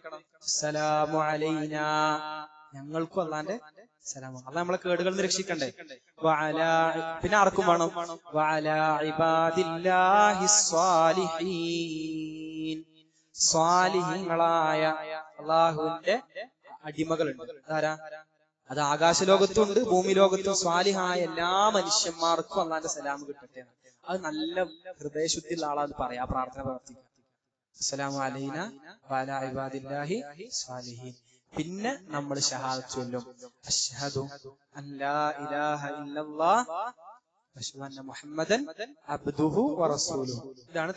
സലാമു അലൈനാ, ഞങ്ങൾക്കും അള്ളാന്റെ സലാം. അത് നമ്മളെ കേടുകളിൽ നിന്ന് രക്ഷിക്കണ്ടേ? പിന്നെ ആർക്കും വേണം? വഅലാ ഇബാദില്ലാഹി സ്വാലിഹീൻ, സ്വാലിഹീങ്ങളായ അള്ളാഹുവിന്റെ അടിമകളുണ്ട്. അതാരാ? അത് ആകാശലോകത്തുണ്ട്, ഭൂമി ലോകത്തും. സ്വാലിഹായ എല്ലാ മനുഷ്യന്മാർക്കും അള്ളാന്റെ സലാം കിട്ടട്ടെ. അത് നല്ല ഹൃദയശുദ്ധിയുള്ള ആളാണ് പറയാ, പ്രാർത്ഥന പ്രവർത്തിക്കുക. അസ്സലാമു അലൈനാ വഅലാ ഇബാദില്ലാഹി സ്വാലിഹീൻ. പിന്നെ നമ്മൾ ഷഹാദത്ത് ചൊല്ലും, അശ്ഹദു അൻ ലാ ഇലാഹ ഇല്ലല്ലാഹ് വഅശ്ഹദു അന്ന മുഹമ്മദൻ അബ്ദുഹു വറസൂലുഹു. ഇതാണ്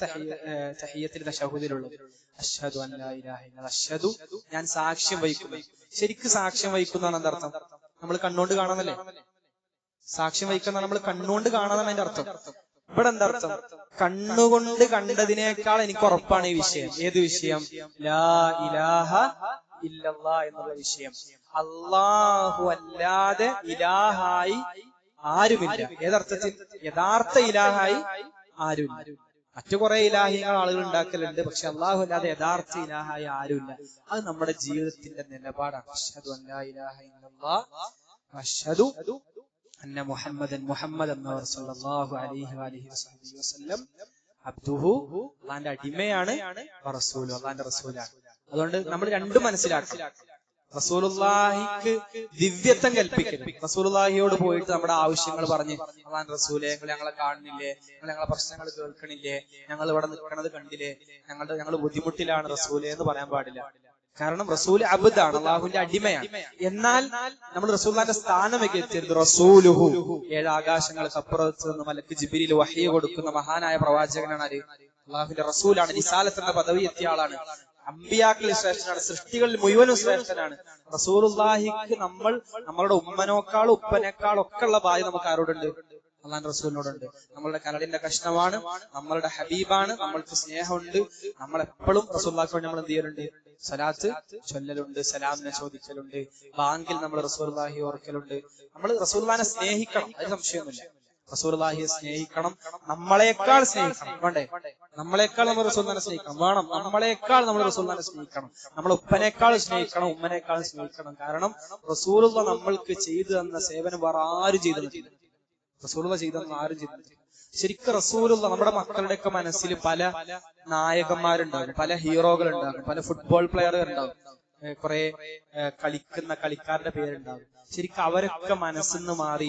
തഹിയ്യത്തിൽ തശഹുദിലുള്ളത്. അശ്ഹദു അൻ ലാ ഇലാഹ ഇല്ലല്ലാഹ്, അശ്ഹദു, ഞാൻ സാക്ഷ്യം വഹിക്കുന്നു. ശരിക്കും സാക്ഷ്യം വഹിക്കുന്നതാണ് എന്താ അർത്ഥം? നമ്മൾ കണ്ണുകൊണ്ട് കാണാന്നല്ലേ സാക്ഷ്യം വഹിക്കുന്ന? നമ്മൾ കണ്ണുകൊണ്ട് കാണാന്നാണ് അതിന്റെ അർത്ഥം. ഇവിടെ എന്താ അർത്ഥം? കണ്ണുകൊണ്ട് കണ്ടതിനേക്കാൾ എനിക്ക് ഉറപ്പാണ് ഈ വിഷയം. ഏത് വിഷയം? ലാ ഇലാഹ ഇല്ലല്ലാഹ് എന്നുള്ള വിഷയം. അല്ലാഹു അല്ലാതെ ഇലാഹായി ആരുമില്ല. ഏതർത്ഥത്തിൽ? യഥാർത്ഥ ഇലാഹായി ആരുമില്ല. മറ്റു കുറെ ഇലാഹികൾ ആളുകൾ ഉണ്ടാക്കലുണ്ട്, പക്ഷെ അല്ലാഹു അല്ലാതെ യഥാർത്ഥ ഇലാഹായി ആരുമില്ല. അത് നമ്മുടെ ജീവിതത്തിന്റെ നിലപാടാണ്. അശ്ഹദു അൻ ലാ ഇലാഹ ഇല്ലല്ലാഹ് വഅശ്ഹദു അന്ന മുഹമ്മദൻ, മുഹമ്മദ് എന്നവർ സല്ലല്ലാഹു അലൈഹി വഅലിഹി വസല്ലം അബ്ദുഹു, അള്ളാന്റെ അടിമയാണ്, റസൂലു, അള്ളാന്റെ റസൂലാണ്. അതുകൊണ്ട് നമ്മൾ രണ്ടും മനസ്സിലാക്കണം. റസൂലുള്ളാഹിക്ക് ദിവ്യത്വം കൽപ്പിക്കരുത്. റസൂലുള്ളാഹിയോട് പോയിട്ട് നമ്മുടെ ആവശ്യങ്ങൾ പറഞ്ഞ്, അള്ളാന്റെ റസൂലെ, ഞങ്ങളെ കാണുന്നില്ലേ, ഞങ്ങളെ പ്രശ്നങ്ങൾ കേൾക്കണില്ലേ, ഞങ്ങൾ ഇവിടെ നിൽക്കണത് കണ്ടില്ലേ, ഞങ്ങൾ ബുദ്ധിമുട്ടിലാണ് റസൂലെ എന്ന് പറയാൻ പാടില്ല. കാരണം റസൂൽ അബ്ദാണ്, അള്ളാഹുവിന്റെ അടിമയാണ്. എന്നാൽ നമ്മൾ റസൂലുള്ളാഹിന്റെ സ്ഥാനമൊക്കെ എത്തിയത് റസൂലുഹു, 7 ആകാശങ്ങൾക്ക് അപ്പുറത്ത് നിന്ന് മലക്ക് ജിബ്രീൽ വഹ്യ് കൊടുക്കുന്ന മഹാനായ പ്രവാചകനാണ്. ആര്? അള്ളാഹുവിന്റെ റസൂലാണ്. റിസാലത്ത് എന്ന പദവി എത്തിയ ആളാണ്. അമ്പിയാക്കളിൽ ശ്രേഷ്ഠനാണ്, സൃഷ്ടികളിൽ മുഴുവനും ശ്രേഷ്ഠനാണ്. റസൂലുള്ളാഹിക്ക് നമ്മളുടെ ഉമ്മനേക്കാളും ഉപ്പനേക്കാളും ഒക്കെ ഉള്ള ബാധ്യത നമുക്ക് ആരോടുണ്ട്? അള്ളാഹുവിന്റെ റസൂലിനോടുണ്ട്. നമ്മളുടെ കരടിന്റെ കഷ്ണമാണ്, നമ്മളുടെ ഹബീബാണ്, നമ്മൾക്ക് സ്നേഹമുണ്ട്. നമ്മളെപ്പോഴും റസൂലുള്ളാഹിക്ക് വേണ്ടി നമ്മൾ എന്ത് ചെയ്യലുണ്ട്? സലാത്ത് ചൊല്ലലുണ്ട്, സലാമിനെ ചോദിക്കലുണ്ട്, ബാങ്കിൽ നമ്മൾ റസൂലുള്ളാഹി ഓർക്കലുണ്ട്. നമ്മൾ റസൂലുള്ളാഹിനെ സ്നേഹിക്കണം, അതിന് സംശയമൊന്നുമില്ല. റസൂലുള്ളാഹിയെ സ്നേഹിക്കണം, നമ്മളെക്കാൾ സ്നേഹിക്കണം. വേണ്ടേ? നമ്മളെക്കാൾ നമ്മൾ റസൂലുള്ളാഹിനെ സ്നേഹിക്കണം. വേണം, നമ്മളെക്കാൾ നമ്മൾ റസൂലുള്ളാഹിനെ സ്നേഹിക്കണം. നമ്മൾ ഉപ്പനേക്കാൾ സ്നേഹിക്കണം, ഉമ്മനേക്കാൾ സ്നേഹിക്കണം. കാരണം റസൂലുള്ളാഹി നമ്മൾക്ക് ചെയ്തു തന്ന സേവനം വേറെ ആരും ചെയ്തു തന്നിട്ടില്ല. റസൂലുള്ളാഹി ചെയ്തു തന്ന ആരും ചെയ്തു തന്നിട്ടില്ല. ശരിക്കും റസൂലുള്ളാഹി നമ്മുടെ മക്കളുടെയൊക്കെ മനസ്സിൽ പല നായകന്മാരുണ്ടാകും, പല ഹീറോകൾ ഉണ്ടാകും, പല ഫുട്ബോൾ പ്ലെയറുകൾ ഉണ്ടാകും, കുറെ കളിക്കുന്ന കളിക്കാരുടെ പേരുണ്ടാകും. ശരിക്കും അവരൊക്കെ മനസ്സിന്ന് മാറി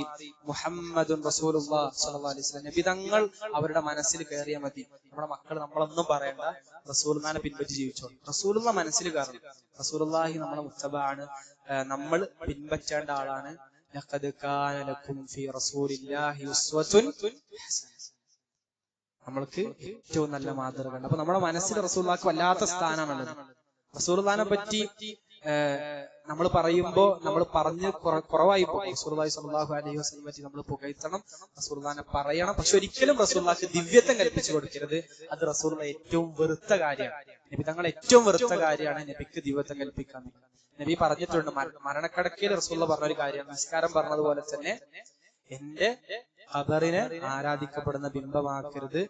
മുഹമ്മദുൻ റസൂലുള്ളാഹി സ്വല്ലല്ലാഹു അലൈഹി വസല്ലം നബി തങ്ങൾ അവരുടെ മനസ്സിൽ കയറിയാൽ മതി. നമ്മുടെ മക്കൾ നമ്മളൊന്നും പറയണ്ട, റസൂലുള്ളാഹിനെ പിൻപറ്റി ജീവിച്ചോളൂ. റസൂലുള്ളാഹി മനസ്സിൽ കയറണം. റസൂലുള്ളാഹി നമ്മളെ മുത്തബഅാണ്, നമ്മൾ പിൻപറ്റേണ്ട ആളാണ്. ലഖദ് കാന ലക്കും ഫീ റസൂലില്ലാഹി ഉസ്വത്തുൻ ഹസന, നമ്മൾക്ക് ഏറ്റവും നല്ല മാതൃകയുണ്ട്. അപ്പൊ നമ്മുടെ മനസ്സിൽ റസൂലുള്ളാഹിക്ക് വല്ലാത്ത സ്ഥാനമാണുള്ളത്. റസൂലുള്ളാഹിനെ പറ്റി നമ്മൾ പറയുമ്പോ നമ്മൾ പറഞ്ഞ് കുറവായി പോകും. റസൂലുള്ളാഹി സ്വല്ലല്ലാഹു അലൈഹി വസല്ലം പറ്റി നമ്മൾ പുകഴ്ത്തണം, റസൂലുള്ളാഹിനെ പറയണം. പക്ഷെ ഒരിക്കലും റസൂലുള്ളാഹിക്ക് ദിവ്യത്വം കൽപ്പിച്ചു കൊടുക്കരുത്. അത് റസൂലുള്ളാഹി ഏറ്റവും വെറുത്ത കാര്യമാണ്. നബി തങ്ങൾ ഏറ്റവും വെറുത്ത കാര്യമാണ് നബിക്ക് ദിവ്യത്വം കൽപ്പിക്കാൻ. നബി പറഞ്ഞിട്ടുണ്ട്, മരണക്കിടക്കയിൽ റസൂലുള്ളാഹി പറഞ്ഞൊരു കാര്യമാണ്, നിസ്കാരം പറഞ്ഞതുപോലെ തന്നെ എന്റെ ഖബറിനെ ആരാധിക്കപ്പെടുന്ന ബിംബമാക്കരുത്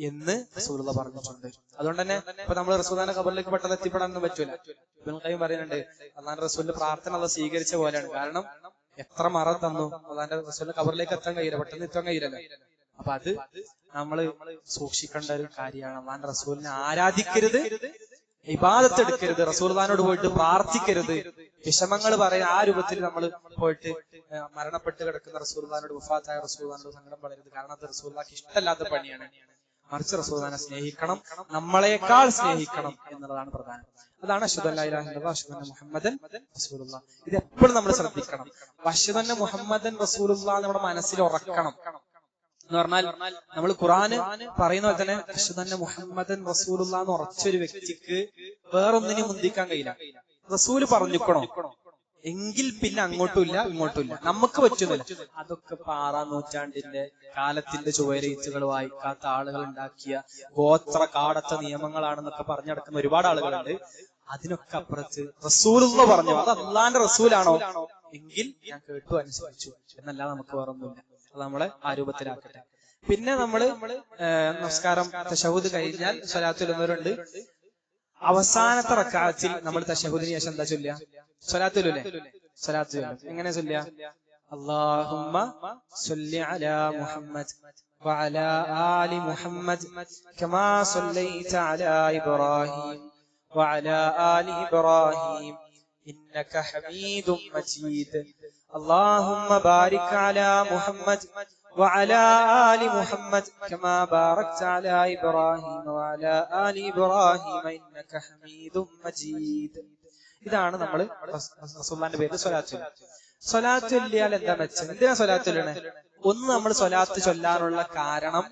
എന്ന് റസൂലുള്ളാഹി പറഞ്ഞിട്ടുണ്ട്. അതുകൊണ്ട് തന്നെ ഇപ്പൊ നമ്മൾ റസൂലുള്ളാഹിന്റെ ഖബറിലേക്ക് പെട്ടെന്ന് എത്തിപ്പെടാനൊന്നും പറ്റൂല. ഇബ്നുൽ ഖയ്യിം പറയുന്നുണ്ട്, അല്ലാഹുവിന്റെ റസൂലിന്റെ പ്രാർത്ഥന അല്ലാഹു സ്വീകരിച്ച പോലെയാണ്. കാരണം എത്ര മറ തന്നു, അല്ലാഹുവിന്റെ റസൂലിന്റെ ഖബറിലേക്ക് എത്താൻ കഴിയില്ല, പെട്ടെന്ന് എത്താൻ കഴിയില്ലല്ലോ. അപ്പൊ അത് നമ്മൾ സൂക്ഷിക്കേണ്ട ഒരു കാര്യമാണ്. അല്ലാഹുവിന്റെ റസൂലിനെ ആരാധിക്കരുത്, ഇബാദത്ത് എടുക്കരുത്, റസൂലുള്ളാഹിനോട് പോയിട്ട് പ്രാർത്ഥിക്കരുത്, വിഷമങ്ങൾ പറയാൻ ആ രൂപത്തിൽ നമ്മൾ പോയിട്ട് മരണപ്പെട്ട് കിടക്കുന്ന റസൂലുള്ളാഹിനോട്, വഫാത്തായ റസൂലുള്ളാഹിനോട് സങ്കടം പറയരുത്. കാരണം അത് റസൂലുള്ളാഹിക്ക് ഇഷ്ടമല്ലാത്ത പണിയാണ്. മറിച്ച് റസൂലുള്ളാഹിനെ സ്നേഹിക്കണം, നമ്മളെക്കാൾ സ്നേഹിക്കണം എന്നുള്ളതാണ് പ്രധാനം. അതാണ് അശ്ഹദു അല്ലാ ഇലാഹ ഇല്ലല്ലാഹ് അശ്ഹദു അന്ന മുഹമ്മദൻ റസൂലുള്ളാഹ്. ഇത് എപ്പോഴും നമ്മൾ ശ്രദ്ധിക്കണം. അശ്ഹദു അന്ന മുഹമ്മദൻ റസൂലുള്ളാഹ് നമ്മുടെ മനസ്സിൽ ഉറക്കണം എന്ന് പറഞ്ഞാൽ നമ്മൾ ഖുർആന് പറയുന്ന പോലെ തന്നെ അശ്ഹദു അന്ന മുഹമ്മദൻ റസൂലുള്ളാഹ് എന്ന് ഉറച്ചൊരു വ്യക്തിക്ക് വേറൊന്നിനും മുന്തിക്കാൻ കഴിയില്ല. റസൂല് പറഞ്ഞിക്കണോ എങ്കിൽ പിന്നെ അങ്ങോട്ടുമില്ല ഇങ്ങോട്ടുമില്ല, നമുക്ക് പറ്റുന്നില്ല. അതൊക്കെ ഇപ്പൊ 6-ാം നൂറ്റാണ്ടിന്റെ കാലത്തിന്റെ ചുവരെഴുത്തുകൾ വായിക്കാത്ത ആളുകൾ ഉണ്ടാക്കിയ ഗോത്ര കാടത്ത നിയമങ്ങളാണെന്നൊക്കെ പറഞ്ഞു നടക്കുന്ന ഒരുപാട് ആളുകളുണ്ട്. അതിനൊക്കെ അപ്പുറത്ത് റസൂലുള്ള പറഞ്ഞു, അത് അള്ളാന്റെ റസൂലാണോ എങ്കിൽ ഞാൻ കേട്ടു അനുസരിച്ചു എന്നല്ലാതെ നമുക്ക് വേറൊന്നുമില്ല. അത് നമ്മളെ ആ രൂപത്തിലാക്കട്ടെ. പിന്നെ നമ്മള് നമസ്കാരം തശഹുദ് കഴിഞ്ഞാൽ സ്വലാത്ത് ചൊല്ലുന്നവരുണ്ട്. അവസാനത്തെ റക്അത്തിൽ നമ്മൾ തശഹുദിന് ശേഷം എന്താ ചൊല്ലുക? സ്വലാത്ത് ചൊല്ലുല്ലേ? സ്വലാത്ത് ചൊല്ലും. എങ്ങനെ ചൊല്ലുക? അല്ലാഹുമ്മ സ്വല്ലി അലാ മുഹമ്മദ് വഅലാ ആലി മുഹമ്മദ് കമാ സ്വല്ലൈത അലാ ഇബ്രാഹിം വഅലാ ആലി ഇബ്രാഹിം ഇന്നക ഹമീദും മജീദ് അല്ലാഹുമ്മ ബാരിക് അലാ മുഹമ്മദ് وعلى آل محمد كما باركت على إبراهيم وعلى آل إبراهيم إنك حميد مجيد. ഇതാണ് നമ്മൾ റസൂലുള്ളാഹിന്റെ പേരിൽ സ്വലാത്ത് ചൊല്ലുക. സ്വലാത്ത് ചൊല്ലിയാൽ എന്താ മെച്ചം? എന്തിനാ സ്വലാത്ത് ചൊല്ലണേ? ഒന്ന്, നമ്മൾ സ്വലാത്ത് ചൊല്ലാനുള്ള കാരണം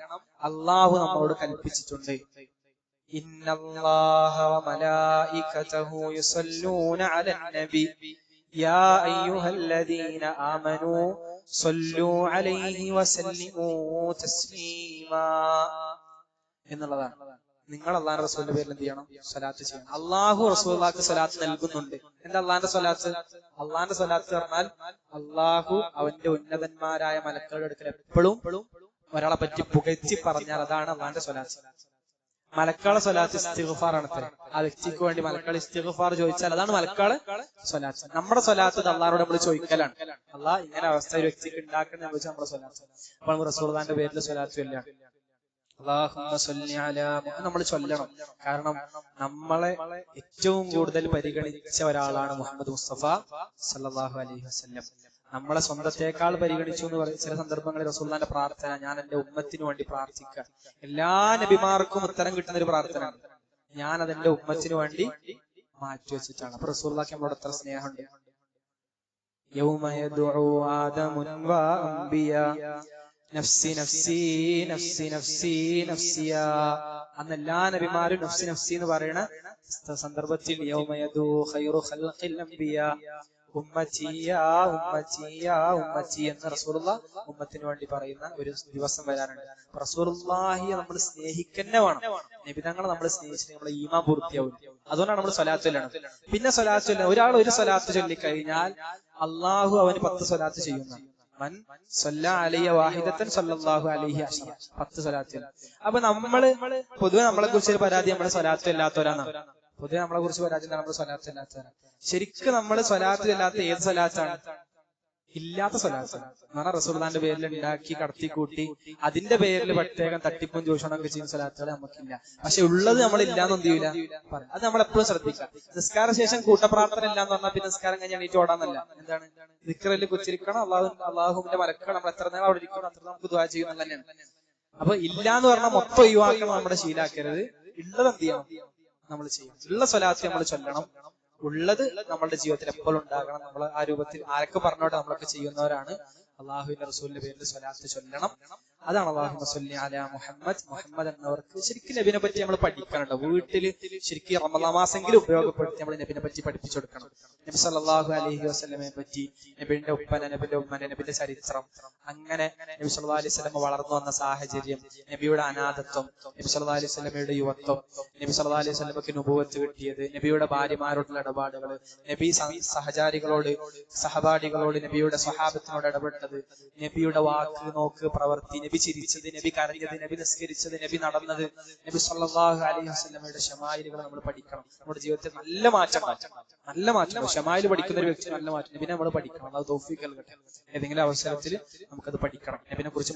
അള്ളാഹു നമ്മളോട് കൽപ്പിച്ചിട്ടുണ്ട്. ഇന്നല്ലാഹ വമലായികതഹു യുസല്ലൂന അലൻ നബി യാ അയ്യുഹല്ലദീന ആമനൂ സ്വല്ലൂ അലൈഹി വസല്ലിമൂ തസ്ലീമാ എന്നുള്ളതാണ്. നിങ്ങൾ അള്ളാഹുവിന്റെ റസൂലിന്റെ പേരിൽ എന്ത് ചെയ്യണം? സ്വലാത്ത് ചെയ്യണം. അള്ളാഹു റസൂലുള്ളാഹിക്ക് സ്വലാത്ത് നൽകുന്നുണ്ട്. എന്താ അള്ളാഹിന്റെ സ്വലാത്ത്? അള്ളാഹിന്റെ സ്വലാത്ത് പറഞ്ഞാൽ അള്ളാഹു അവന്റെ ഉന്നതന്മാരായ മലക്കുകളുടെ അടുക്കൽ എപ്പോഴും ഒരാളെ പറ്റി പുകഴ്ത്തി പറഞ്ഞാൽ അതാണ് അള്ളാഹിന്റെ സ്വലാത്ത്. മലക്കാളെ സ്വലാത്ത് ഇസ്തിഗ്ഫാർ ആണ്. ആ വ്യക്തിക്ക് വേണ്ടി മലക്കൾ ഇസ്തിഗ്ഫാർ ചോദിച്ചാൽ അതാണ് മലക്കാള് സ്വലാത്ത്. നമ്മുടെ സ്വലാത്ത് അള്ളാഹുനോട് നമ്മൾ ചോദിക്കലാണ്. അള്ളാഹ് ഇങ്ങനെ അവസ്ഥ ഒരു വ്യക്തിക്ക് ഉണ്ടാക്കണം ചോദിച്ചാൽ നമ്മുടെ സ്വലാത്ത്. അപ്പോൾ റസൂലുള്ളാഹിന്റെ പേരിൽ സ്വലാത്ത് ചൊല്ലാണ്. അല്ലാഹുമ്മ സ്വല്ലി അലാ മുഹമ്മദ് നമ്മൾ ചൊല്ലണം. കാരണം നമ്മളെ ഏറ്റവും കൂടുതൽ പരിഗണിച്ച ഒരാളാണ് മുഹമ്മദ് മുസ്തഫ സല്ലല്ലാഹു അലൈഹി വസല്ലം. നമ്മളെ സ്വന്തത്തെക്കാൾ പരിഗണിച്ചു എന്ന് പറയും ചില സന്ദർഭങ്ങളിൽ. റസൂലുള്ളാഹിന്റെ പ്രാർത്ഥന, ഞാൻ എന്റെ ഉമ്മത്തിന് വേണ്ടി പ്രാർത്ഥിക്കുക. എല്ലാ നബിമാർക്കും ഉത്തരം കിട്ടുന്ന ഒരു പ്രാർത്ഥന, ഞാൻ അതെന്റെ ഉമ്മത്തിന് വേണ്ടി മാറ്റിവെച്ചിട്ടാണ്. അപ്പൊ റസൂലുള്ളാഹിക്ക് നമ്മളോട് എത്ര സ്നേഹമുണ്ട്. യൗമ യദ്ഉ ആദമുൻ വ അംബിയാ നഫ്സി നഫ്സി നഫ്സി നഫ്സി നഫ്സിയ. അന്ന് എല്ലാ നബിമാരും നഫ്സി നഫ്സി എന്ന് പറയുന്ന സന്ദർഭത്തിൽ യൗമ യദ്ഉ ഖൈറു ഖൽഖിൽ അംബിയാ ഉമ്മച്ചി യാ ഉമ്മച്ചി യാ ഉമ്മച്ചി എന്ന് റസൂലുള്ളാഹ് ഉമ്മത്തിന് വേണ്ടി പറയുന്ന ഒരു ദിവസം വരാനുണ്ട്. റസൂലുള്ളാഹിയെ നമ്മൾ സ്നേഹിക്കന്നെ വേണം. നബിതങ്ങളെ നമ്മൾ സ്നേഹിച്ചിട്ട് നമ്മളെ ഈമാൻ പൂർത്തിയാവും. അതുകൊണ്ടാണ് നമ്മൾ സ്വലാത്ത് ചൊല്ലണം. പിന്നെ സ്വലാത്ത് ചൊല്ലണം. ഒരാൾ ഒരു സ്വലാത്ത് ചൊല്ലിക്കഴിഞ്ഞാൽ അള്ളാഹു അവന് 10 സ്വലാത്ത് ചെയ്യുന്ന മൻ സ്വല്ല അലയ്യ വാഹിദത്തൻ സ്വല്ലല്ലാഹു അലൈഹി അശ്റ 10 സ്വലാത്ത്. അപ്പൊ നമ്മള് പൊതുവെ നമ്മളെ കുറിച്ച് ഒരു പരാതി നമ്മള് സ്വലാത്ത് ഇല്ലാത്തവരാണ്. പൊതുവെ നമ്മളെ കുറിച്ച് പരാതി നമ്മൾ സ്വലാത്ത് ഇല്ലാത്തവരാണ്. ശരിക്കും നമ്മൾ സ്വലാത്ത് ഇല്ലാത്ത ഏത് സ്വലാത്താണ്? ഇല്ലാത്ത സ്വലാത്താണ്. എന്ന് പറഞ്ഞാൽ റസൂലുള്ളാഹിന്റെ പേരിൽ ഉണ്ടാക്കി കടത്തി കൂട്ടി അതിന്റെ പേരിൽ പ്രത്യേകം തട്ടിപ്പും ചൂഷണമൊക്കെ ചെയ്യുന്ന സ്വലാത്തുകൾ നമുക്കില്ല. പക്ഷെ ഉള്ളത് നമ്മൾ ഇല്ലാന്ന് എന്ത് ചെയ്യൂല പറയും. അത് നമ്മൾ എപ്പോഴും ശ്രദ്ധിക്കാം. നിസ്കാര ശേഷം കൂട്ടപ്രാർത്ഥന ഇല്ലാന്ന് പറഞ്ഞാൽ പിന്നെ നിസ്കാരം കഴിഞ്ഞ് എണീറ്റ് ഓടാന്നല്ല. എന്താണ്? ദിക്റിൽ കുച്ചിരിക്കണം. അള്ളാഹുവിന്റെ മലക്കൾ നമ്മൾ എത്ര നേരം അവിടെ ഇരിക്കണം അത്ര നമുക്ക് ദുആ ചെയ്യുന്നത് തന്നെയാണ്. അപ്പൊ ഇല്ലാന്ന് പറഞ്ഞാൽ മൊത്തം ഒഴിവാക്കണം, നമ്മുടെ ശീലാക്കരുത്. ഉള്ളത് എന്ത് ചെയ്യണം? നമ്മൾ ചെയ്യണം. ഉള്ള സ്വലാത്ത് നമ്മൾ ചൊല്ലണം. ഉള്ളത് നമ്മളുടെ ജീവിതത്തിൽ എപ്പോഴും ഉണ്ടാകണം. നമ്മൾ ആ രൂപത്തിൽ ആരൊക്കെ പറഞ്ഞോട്ടെ നമ്മളൊക്കെ ചെയ്യുന്നവരാണ്. അള്ളാഹുവിന്റെ റസൂലിന്റെ പേരിൽ സ്വലാത്ത് ചൊല്ലണം. അതാണ് അല്ലാഹുമ്മ സ്വല്ലി അലാ മുഹമ്മദ്. മുഹമ്മദ് എന്നവർക്ക് ശരിക്കും നബിനെ പറ്റി നമ്മൾ പഠിക്കണം. വീട്ടിൽ ശരിക്കും റമളാൻ മാസെങ്കിലും ഉപയോഗപ്പെടുത്തി നമ്മൾ നബിനെ പറ്റി പഠിപ്പിച്ചു കൊടുക്കണം. നബി സല്ലല്ലാഹു അലൈഹി വസല്ലമയെ പറ്റി, നബിന്റെ ഉപ്പന, നബിന്റെ ഉമ്മന, നബിന്റെ ചരിത്രം, അങ്ങനെ നബി സല്ലല്ലാഹു അലൈഹി വസല്ലമ വളർന്നു വന്ന സാഹചര്യം, നബിയുടെ അനാഥത്വം, നബി സല്ലല്ലാഹു അലൈഹി വസല്ലമയുടെ യുവത്വം, നബി സല്ലല്ലാഹു അലൈഹി വസല്ലമക്ക് നുബുവത്ത് കിട്ടിയത്, നബിയുടെ ഭാര്യമാരോടുള്ള ഇടപാടുകൾ, നബി സഹചാരികളോട് സഹപാഠികളോട് നബിയുടെ സ്വഹാബത്തിനോട് ഇടപെട്ടത്, നബിയുടെ വാക്ക്, നോക്ക്, പ്രവൃത്തി, നബി ചിരിച്ചത്, നബി കരഞ്ഞത്, നബി നിസ്കരിച്ചത്, നബി നടന്നത്, നബി സല്ലല്ലാഹു അലൈഹി വസല്ലമയുടെ ശമായിലുകൾ നമ്മൾ പഠിക്കണം. നമ്മുടെ ജീവിതത്തിൽ നല്ല മാറ്റം. ശമായിൽ പഠിക്കുന്ന ഒരു വ്യക്തി നല്ല മാറ്റം. നബിനെ നമ്മൾ പഠിക്കണം. അത് തൗഫീഖ് നൽകട്ടെ. ഏതെങ്കിലും അവസരത്തിൽ നമുക്കത് പഠിക്കണം. നബിനെ കുറിച്ച്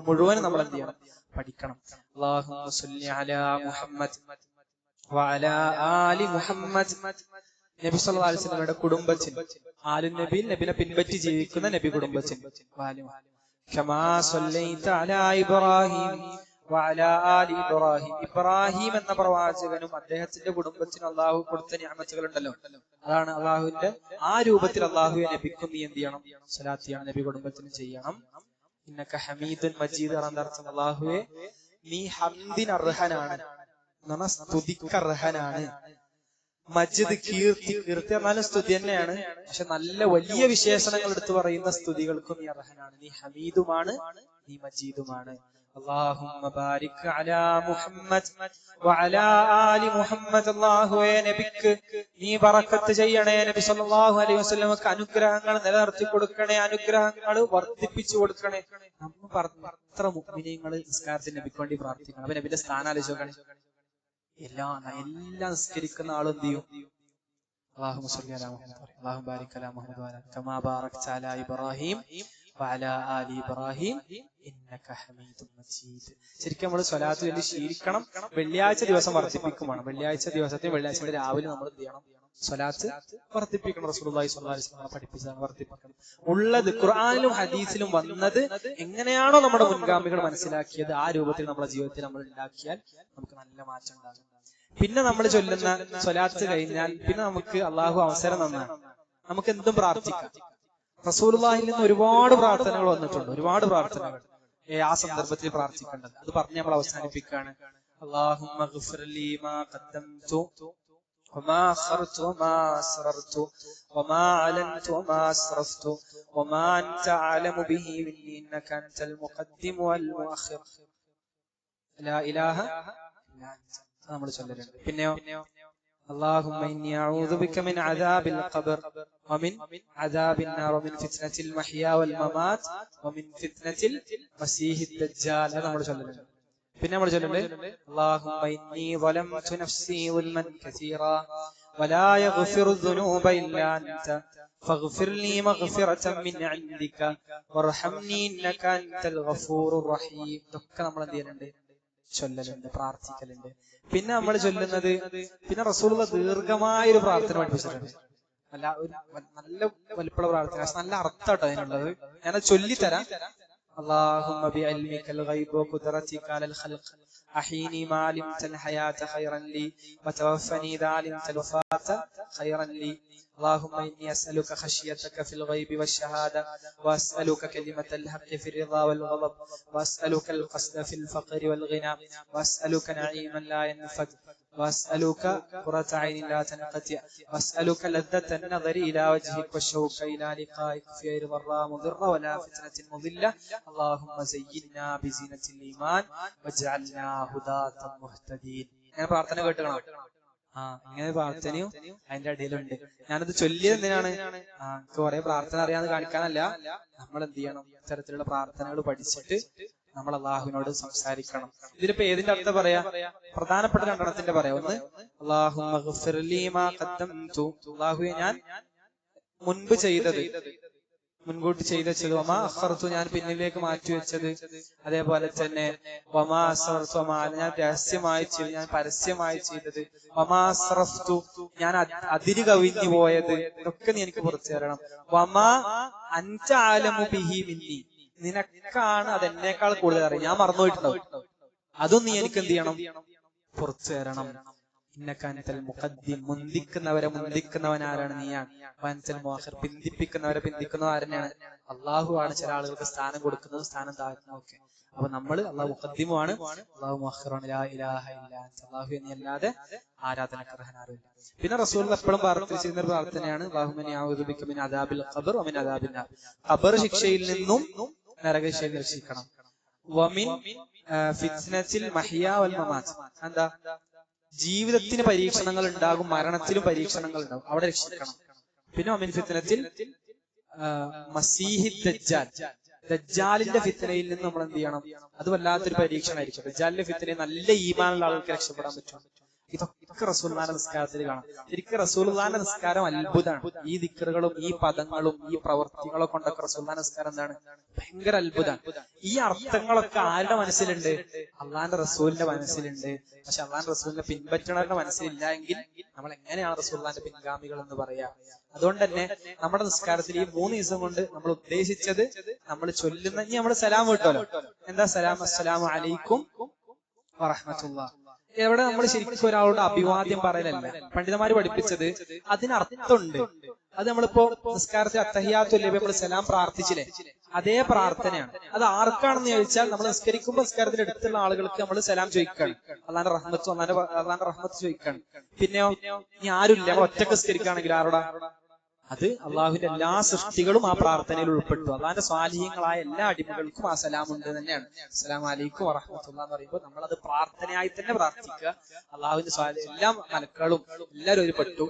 മുഴുവൻ നമ്മൾ എന്ത് ചെയ്യണം? പഠിക്കണം. അല്ലാഹുമ്മ സ്വല്ലി അലാ മുഹമ്മദ് വഅലാ ആലി മുഹമ്മദ്. നബി സല്ലല്ലാഹു അലൈഹി വസല്ലമയുടെ കുടുംബത്തിൽ, ആലു നബിയിൽ നബിനെ പിൻപറ്റി ജീവിക്കുന്ന നബി കുടുംബത്തിൽ, കമാ സ്വല്ലൈത അലാ ഇബ്രാഹിം വഅലാ ആലി ഇബ്രാഹിം. ഇബ്രാഹിം എന്ന പ്രവാചകനും അദ്ദേഹത്തിന്റെ കുടുംബത്തിനും അള്ളാഹു കൊടുത്ത നിഅമത്തുകൾ ഉണ്ടല്ലോ, അതാണ് അള്ളാഹുവിന്റെ ആ രൂപത്തിൽ അള്ളാഹുവെ നബിക്കും നീ എന്ത് ചെയ്യണം? സ്വലാത്ത് ചെയ്യണം, നബി കുടുംബത്തിന് ചെയ്യണം. ഇന്നക ഹമീദുൻ മജീദ് എന്നർത്ഥം അള്ളാഹുവെ നീ ഹംദിന് അർഹനാണ്, സ്തുതിക്ക് അർഹനാണ്. മജിദ് കീർത്തി, കീർത്തി എന്നാലും സ്തുതി തന്നെയാണ്, പക്ഷെ നല്ല വലിയ വിശേഷണങ്ങൾ എടുത്തു പറയുന്ന സ്തുതികൾക്കും നീ അർഹനാണ്. നീ ഹമീദുമാണ്, നീ മജീദുമാണ്. اللهم بارك على محمد وعلى آل محمد. അല്ലാഹുവേ നബിക്ക് നീ ബറക്കത്ത് ചെയ്യണേ, നബി സല്ലല്ലാഹു അലൈഹി വസല്ലമക്ക് അനുഗ്രഹങ്ങൾ നിലനിർത്തി കൊടുക്കണേ, അനുഗ്രഹങ്ങൾ വർദ്ധിപ്പിച്ചു കൊടുക്കണേ. നമ്മൾ എത്ര മുഅ്മിനീങ്ങൾ നിസ്കാരത്തിന് നബിക്ക് വേണ്ടി പ്രാർത്ഥിക്കണം. അപ്പൊ നബിന്റെ സ്ഥാനം ആലോചിച്ചോക്കണേ. എല്ലാം നിസ്കരിക്കുന്ന ആളും എന്ത് ചെയ്യും? അല്ലാഹുമ്മ സ്വല്ലി അലാ മുഹമ്മദ് അല്ലാഹുമ്മ ബാരിക് അലാ മുഹമ്മദ് വഅലാ കമാ ബറക്ത അലാ ഇബ്രാഹിം വഅലാ ആലി ഇബ്രാഹിം ഇന്നക ഹമീദും മജീദ്. ശരിക്കും നമ്മൾ സ്വലാത്ത് ചൊല്ലി ശീലിക്കണം. വെള്ളിയാഴ്ച ദിവസം വർദ്ധിപ്പിക്കുമാണ്. വെള്ളിയാഴ്ച രാവിലെ നമ്മൾ എന്ത് ചെയ്യണം? സ്വലാത്ത് വർദ്ധിപ്പിക്കണം. റസൂലുള്ളാഹി സ്വല്ലല്ലാഹു അലൈഹി വസല്ലം പഠിപ്പിച്ചതാണ് വർദ്ധിപ്പിക്കണം. ഉള്ളത് ഖുർആനിലും ഹദീസിലും വന്നത് എങ്ങനെയാണോ നമ്മുടെ മുൻഗാമികൾ മനസ്സിലാക്കിയത് ആ രൂപത്തിൽ നമ്മുടെ ജീവിതത്തിൽ നമ്മൾ ഉണ്ടാക്കിയാൽ നമുക്ക് നല്ല മാറ്റം ഉണ്ടാകും. പിന്നെ നമ്മൾ ചൊല്ലുന്ന സ്വലാത്ത് കഴിഞ്ഞാൽ പിന്നെ നമുക്ക് അള്ളാഹു അവസരം തന്നാണ് നമുക്ക് എന്തും പ്രാർത്ഥിക്കാം. റസൂലുള്ളാഹിൽ നിന്ന് ഒരുപാട് പ്രാർത്ഥനകൾ വന്നിട്ടുണ്ട്, ഒരുപാട് പ്രാർത്ഥനകൾ ആ സന്ദർഭത്തിൽ പ്രാർത്ഥിക്കേണ്ടത്. അത് പറഞ്ഞ് നമ്മൾ അവസാനിപ്പിക്കുകയാണ്. അല്ലാഹുമ്മ ഗ്ഫിർ ലീ മാ ഖദ്ദംതു വമാ അഖർതു വമാ അസ്റർതു വമാ അലൻതു വമാ അസ്റഫ്തു വമാ അൻത അഅലമു ബിഹി മിന്നി ഇന്നക അൻതൽ മുഖദ്ദിമു വൽ മുഅഖിർ ലാ ഇലാഹ ഇല്ലാ അൻത. നമ്മൾ ചൊല്ലലുണ്ട്. പിന്നെയോ اللهم إني أعوذ بك من عذاب القبر ومن عذاب النار ومن فتنة المحيا والممات ومن فتنة المسيح الدجال. هذا നമ്മൾ ചൊല്ലലുണ്ട്. പിന്നെ നമ്മൾ ചൊല്ലുന്നുണ്ട് اللهم إني ظلمت نفسي ظلما كثيرا ولا يغفر الذنوب إلا أنت فاغفر لي مغفرة من عندك وارحمني إنك أنت الغفور الرحيم. ഇതൊക്കെ നമ്മൾ എന്ത് ചെയ്യുന്നുണ്ട്? ചൊല്ലലുണ്ട്, പ്രാർത്ഥിക്കലുണ്ട്. പിന്നെ നമ്മൾ ചൊല്ലുന്നത്, പിന്നെ റസൂലുള്ള ദീർഘമായൊരു പ്രാർത്ഥന പഠിപ്പിച്ചിട്ടുണ്ട്. നല്ല വലിപ്പുള്ള പ്രാർത്ഥന, നല്ല അർത്ഥമാട്ടോ അതിനുള്ളത്. ഞാനത് ചൊല്ലിത്തരാം. اللهم بعلمك الغيب وقدرتك على الخلق أحيني ما علمت الحياة خيرا لي وتوفني إذا علمت الوفاة خيرا لي. اللهم إني أسألك خشيتك في الغيب والشهادة وأسألك كلمة الحق في الرضا والغضب وأسألك القصد في الفقر والغنى وأسألك نعيما لا ينفد وأسألك قرة عين لا تنقطع وأسألك لذة النظر إلى وجهك والشوق إلى لقائك في غير ضراء مضرة ولا فتنة مضلة. اللهم زينا بزينة الإيمان واجعلنا هداة مهتدين. ഞാൻ പ്രാർത്ഥന കേട്ടുകണോ? ഇങ്ങനെ പ്രാർത്ഥനയും അതിന്റെ ഇടയിലുണ്ട്. ഞാനത് ചൊല്ലിയത് എന്തിനാണ്? എനിക്ക് കുറെ പ്രാർത്ഥന അറിയാന്ന് കാണിക്കാനല്ല. നമ്മൾ എന്ത് ചെയ്യണം? ഇത്തരത്തിലുള്ള പ്രാർത്ഥനകൾ പഠിച്ചിട്ട് നമ്മൾ അള്ളാഹുവിനോട് സംസാരിക്കണം. ഇതിലിപ്പോ ഏതിന്റെ അർത്ഥം പറയാ? പ്രധാനപ്പെട്ട രണ്ടെണ്ണത്തിന്റെ പറയാം. ഒന്ന് അല്ലാഹുമ്മ ഗ്ഫിർ ലീ മാ ഖദ്ദംതു, അല്ലാഹുവേ ഞാൻ മുൻപ് ചെയ്തത്, മുൻകൂട്ടി ചെയ്തത്, വമാ അഖർതു ഞാൻ പിന്നിലേക്ക് മാറ്റിവെച്ചത്, അതേപോലെ തന്നെ വമാ അസ്റർതു ഞാൻ രഹസ്യമായി ചെയ്തത്, ഞാൻ പരസ്യമായി ചെയ്തത്, വമാ അസ്റഫ്തു ഞാൻ അതിര് കവിഞ്ഞു പോയത്, ഇതൊക്കെ നീ എനിക്ക് പുറത്തു തരണം. വമാ അൻത അഅലമു ബിഹി മിന്നി, നിനക്കാണ് അതെന്നേക്കാൾ കൂടുതൽ അറിയാം, ഞാൻ മറന്നുപോയിട്ടുണ്ടാവും, അതും നീ എനിക്ക് എന്ത് ചെയ്യണം? പുറത്തു തരണം. ഇന്നക അൻതൽ മുഖദ്ദിം, മുന്തിക്കുന്നവൻ ആരാണ്? നീയാണ്. വഅൻതൽ മുഅഖിർ, പിന്തിപ്പിക്കുന്നവരെ പിന്തിക്കുന്നവൻ ആരെന്നെയാണ്? അള്ളാഹു ആണ്. ചില ആളുകൾക്ക് സ്ഥാനം കൊടുക്കുന്നതും സ്ഥാനം താഴ്ത്തുന്നതും ഒക്കെ. അപ്പൊ നമ്മൾ അള്ളാഹു മുഖദ്ദിമുമാണ്, അള്ളാഹു മുഅഖിറാണ്. ലാ ഇലാഹ ഇല്ലാ അൻത, അല്ലാഹു നീ അല്ലാതെ ആരാധനക്കർഹനാരുമില്ല. പിന്നെ റസൂൽ എപ്പോഴും പ്രാർത്ഥിച്ചിരുന്ന ഒരു പ്രാർത്ഥനയാണ് അല്ലാഹുമ്മ ഇന്നി അഊദു ബിക മിൻ അദാബിൽ ഖബർ വമിൻ അദാബിൻ നാർ, ഖബർ ശിക്ഷയിൽ നിന്നും നരകശിക്ഷയിൽ രക്ഷിക്കണം. വമിൻ ഫിത്നത്തിൽ മഹിയ വൽ മമാത്ത്, എന്താ? ജീവിതത്തിന് പരീക്ഷണങ്ങൾ ഉണ്ടാകും, മരണത്തിലും പരീക്ഷണങ്ങൾ ഉണ്ടാകും, അവിടെ രക്ഷിക്കണം. പിന്നെ വമിൻ ഫിത്നത്തിൽ മസീഹി ദജ്ജാൽ, ദജ്ജാലിന്റെ ഫിത്നയിൽ നിന്ന് നമ്മൾ എന്ത് ചെയ്യണം? അത് വല്ലാത്തൊരു പരീക്ഷണമായിരിക്കും. ദജ്ജാലിന്റെ ഫിത്നയിൽ നല്ല ഈമാനുള്ള ആൾക്ക് രക്ഷപ്പെടാൻ പറ്റും. ഇതൊക്കെ റസൂലുള്ളാഹിന്റെ നിസ്കാരത്തിൽ കാണാം. ശരിക്കും റസൂലുള്ളാഹിന്റെ നിസ്കാരം അത്ഭുതമാണ്. ഈ ദിക്റുകളും ഈ പദങ്ങളും ഈ പ്രവർത്തികളൊക്കെ കൊണ്ടൊക്കെ റസൂലുള്ളാഹിന്റെ നിസ്കാരം എന്താണ്? ഭയങ്കര അത്ഭുതമാണ്. ഈ അർത്ഥങ്ങളൊക്കെ ആരുടെ മനസ്സിലുണ്ട്? അള്ളാഹിന്റെ റസൂലിന്റെ മനസ്സിലുണ്ട്. പക്ഷെ അള്ളാഹിന്റെ റസൂലിനെ പിൻപറ്റുന്നവരുടെ മനസ്സിലില്ല എങ്കിൽ നമ്മൾ എങ്ങനെയാണ് റസൂലുള്ളാഹിന്റെ പിൻഗാമികൾ എന്ന് പറയാ? അതുകൊണ്ട് തന്നെ നമ്മുടെ നിസ്കാരത്തിൽ ഈ 3 ദിവസം കൊണ്ട് നമ്മൾ ഉദ്ദേശിച്ചത്, നമ്മൾ ചൊല്ലുന്ന, ഇനി നമ്മൾ സലാം വിട്ടോലോ, എന്താ സലാം? അസ്സലാമു അലൈക്കും വറഹ്മത്തുള്ളാഹി. എവിടെ നമ്മൾ ശരിക്കും ഒരാളോട് അഭിവാദ്യം പറയലല്ല. പണ്ഡിതന്മാര് പഠിപ്പിച്ചത് അതിനർത്ഥമുണ്ട്. അത് നമ്മളിപ്പോ നിസ്കാരത്തിൽ അത്തഹിയാത്തുൽ ലബി നമ്മൾ സലാം പ്രാർത്ഥിച്ചില്ലേ, അതേ പ്രാർത്ഥനയാണ്. അത് ആർക്കാണെന്ന് ചോദിച്ചാൽ നമ്മൾ നിസ്കരിക്കുമ്പോൾ നിസ്കാരത്തിൽ അടുത്തുള്ള ആളുകൾക്ക് നമ്മൾ സലാം ചോദിക്കുകയാണ്, അള്ളാന്റെ റഹ്മത്ത് ചോദിക്കുകയാണ്. പിന്നെയോ ഇനി ആരുമില്ല, നമ്മൾ ഒറ്റക്ക് നിസ്കരിക്കുകയാണെങ്കിൽ ആരോടാ? അത് അള്ളാഹുവിന്റെ എല്ലാ സൃഷ്ടികളും ആ പ്രാർത്ഥനയിൽ ഉൾപ്പെട്ടു. അള്ളാന്റെ സ്വാലിഹീങ്ങളായ എല്ലാ അടിമകൾക്കും ആ സലാം ഉണ്ട് തന്നെയാണ്. അസ്സലാമു അലൈക്കും വറഹ്മത്തുള്ളാഹി എന്ന് പറയുമ്പോൾ നമ്മൾ അത് പ്രാർത്ഥനയായി തന്നെ പ്രാർത്ഥിക്കുക. അള്ളാഹുവിന്റെ എല്ലാ മലക്കളും എല്ലാവരും ഒരു പെട്ടു,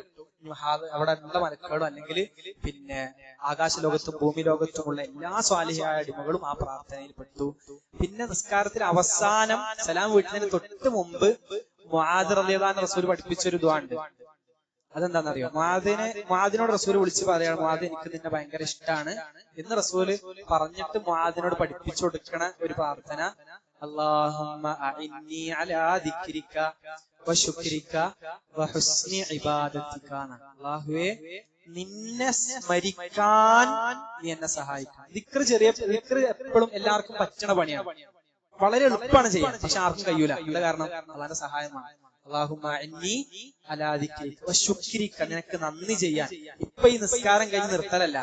അവിടെ ഉള്ള മലക്കളും അല്ലെങ്കിൽ പിന്നെ ആകാശ ലോകത്തും ഭൂമി ലോകത്തുമുള്ള എല്ലാ സ്വാലിഹായ അടിമകളും ആ പ്രാർത്ഥനയിൽ പെട്ടു. പിന്നെ നിസ്കാരത്തിൽ അവസാനം സലാം വീട്ടുന്നതിന് തൊട്ട് മുമ്പ് മുആദ് റളിയല്ലാഹു അൻഹു റസൂൽ പഠിപ്പിച്ചൊരു ദുആ ഉണ്ട്. അതെന്താണെന്നറിയോ? മുആദിനോട് റസൂൽ വിളിച്ച് പറയാണ്, മുആദ് എനിക്ക് നിന്നെ ഭയങ്കര ഇഷ്ടമാണ് എന്ന് റസൂല് പറഞ്ഞിട്ട് മുആദിനോട് പഠിപ്പിച്ചു കൊടുക്കണ ഒരു പ്രാർത്ഥന, അല്ലാഹുമ്മ അഇന്നി അലാ ദിക്രിക വശുക്രിക വഹുസ്നി ഇബാദതിക. അല്ലാഹുവേ, നിന്നെ സ്മരിക്കാൻ നീ എന്നെ സഹായിക്കണം. ദിക്ർ എപ്പോഴും എല്ലാവർക്കും പറ്റണ പണിയാണ്, വളരെ എളുപ്പമാണ് ചെയ്യാൻ, പക്ഷെ ആർക്കും കഴിയൂല. എന്താ കാരണം? അള്ളാന്റെ സഹായമാണ്. അല്ലാഹുമ്മ അഇന്നി അലാ ദിക്രിക വശുക്രിക, നിനക്ക് നന്ദി ചെയ്യാൻ. ഇപ്പൊ ഈ നിസ്കാരം കഴിഞ്ഞ് നിർത്തലല്ല,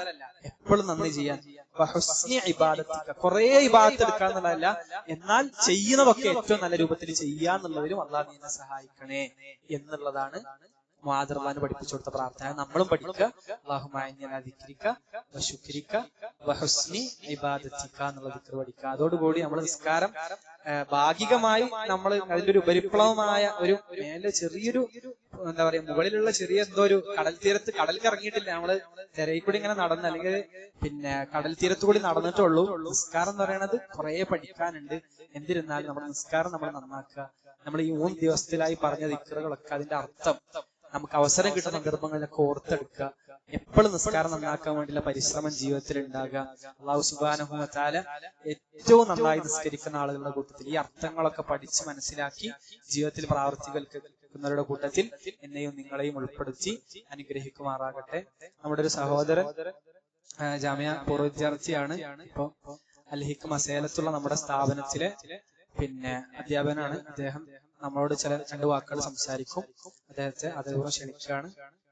എപ്പോഴും നന്ദി ചെയ്യാൻ. വഹുസ്നി ഇബാദതിക, കുറെ ഇബാദത്ത് എടുക്കാന്നുള്ളതല്ല, എന്നാൽ ചെയ്യുന്നതൊക്കെ ഏറ്റവും നല്ല രൂപത്തിൽ ചെയ്യാന്നുള്ളതിലും അള്ളാഹ് നിന്നെ സഹായിക്കണേ എന്നുള്ളതാണ് മുആദ് റളിയല്ലാഹു അൻഹു പഠിപ്പിച്ചു കൊടുത്ത പ്രാർത്ഥന. നമ്മളും പഠിക്കുക, അല്ലാഹുമ്മ അഇന്നി അലാ ദിക്രിക വശുക്രിക വഹുസ്നി ഇബാദതിക എന്നുള്ള ദിക്ർ പഠിക്കുക. അതോടുകൂടി നമ്മൾ നിസ്കാരം ഭാഗികമായി നമ്മൾ അതിന്റെ ഒരു ഉപരിപ്ലവമായ ഒരു മേലെ ചെറിയൊരു എന്താ പറയാ, മുകളിലുള്ള ചെറിയ എന്തോ ഒരു കടൽ തീരത്ത്, കടലിൽ ഇറങ്ങിയിട്ടില്ല, നമ്മള് തിരയിൽ കൂടി ഇങ്ങനെ നടന്ന് അല്ലെങ്കിൽ പിന്നെ കടൽ തീരത്ത് കൂടി നടന്നിട്ടുള്ളൂ. നിസ്കാരം എന്ന് പറയുന്നത് കുറെ പഠിക്കാനുണ്ട്. എന്നിരുന്നാലും നമ്മുടെ നിസ്കാരം നമ്മൾ നന്നാക്കുക. നമ്മൾ ഈ 3 ദിവസത്തിലായി പറഞ്ഞ ദിക്റുകളൊക്കെ അതിന്റെ അർത്ഥം നമുക്ക് അവസരം കിട്ടുന്ന സന്ദർഭങ്ങളിലൊക്കെ ഓർത്തെടുക്കുക. എപ്പോഴും നിസ്കാരം നന്നാക്കാൻ വേണ്ടിയുള്ള പരിശ്രമം ജീവിതത്തിൽ ഉണ്ടാകുക. അല്ലാഹു സുബ്ഹാനഹു വ തആല ഏറ്റവും നന്നായി നിസ്കരിക്കുന്ന ആളുകളുടെ കൂട്ടത്തിൽ ഈ അർത്ഥങ്ങളൊക്കെ പഠിച്ച് മനസ്സിലാക്കി ജീവിതത്തിൽ പ്രാവർത്തികൽക്കുന്നവരുടെ കൂട്ടത്തിൽ എന്നെയും നിങ്ങളെയും ഉൾപ്പെടുത്തി അനുഗ്രഹിക്കുമാറാകട്ടെ. നമ്മുടെ ഒരു സഹോദരൻ ജാമിയ പൂർവ്വ വിദ്യാർത്ഥിയാണ്. ഇപ്പൊ അൽ ഹിക്മ സേലത്തുള്ള നമ്മുടെ സ്ഥാപനത്തിലെ പിന്നെ അധ്യാപകനാണ്. അദ്ദേഹം നമ്മളോട് രണ്ട് വാക്കുകൾ സംസാരിക്കും. അദ്ദേഹത്തെ അതേപോലെ ക്ഷണിക്കുകയാണ്.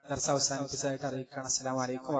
ദർസ് അവസാനിപ്പിച്ചതായിട്ട് അറിയിക്കുകയാണ്. അസ്സലാമു അലൈക്കും.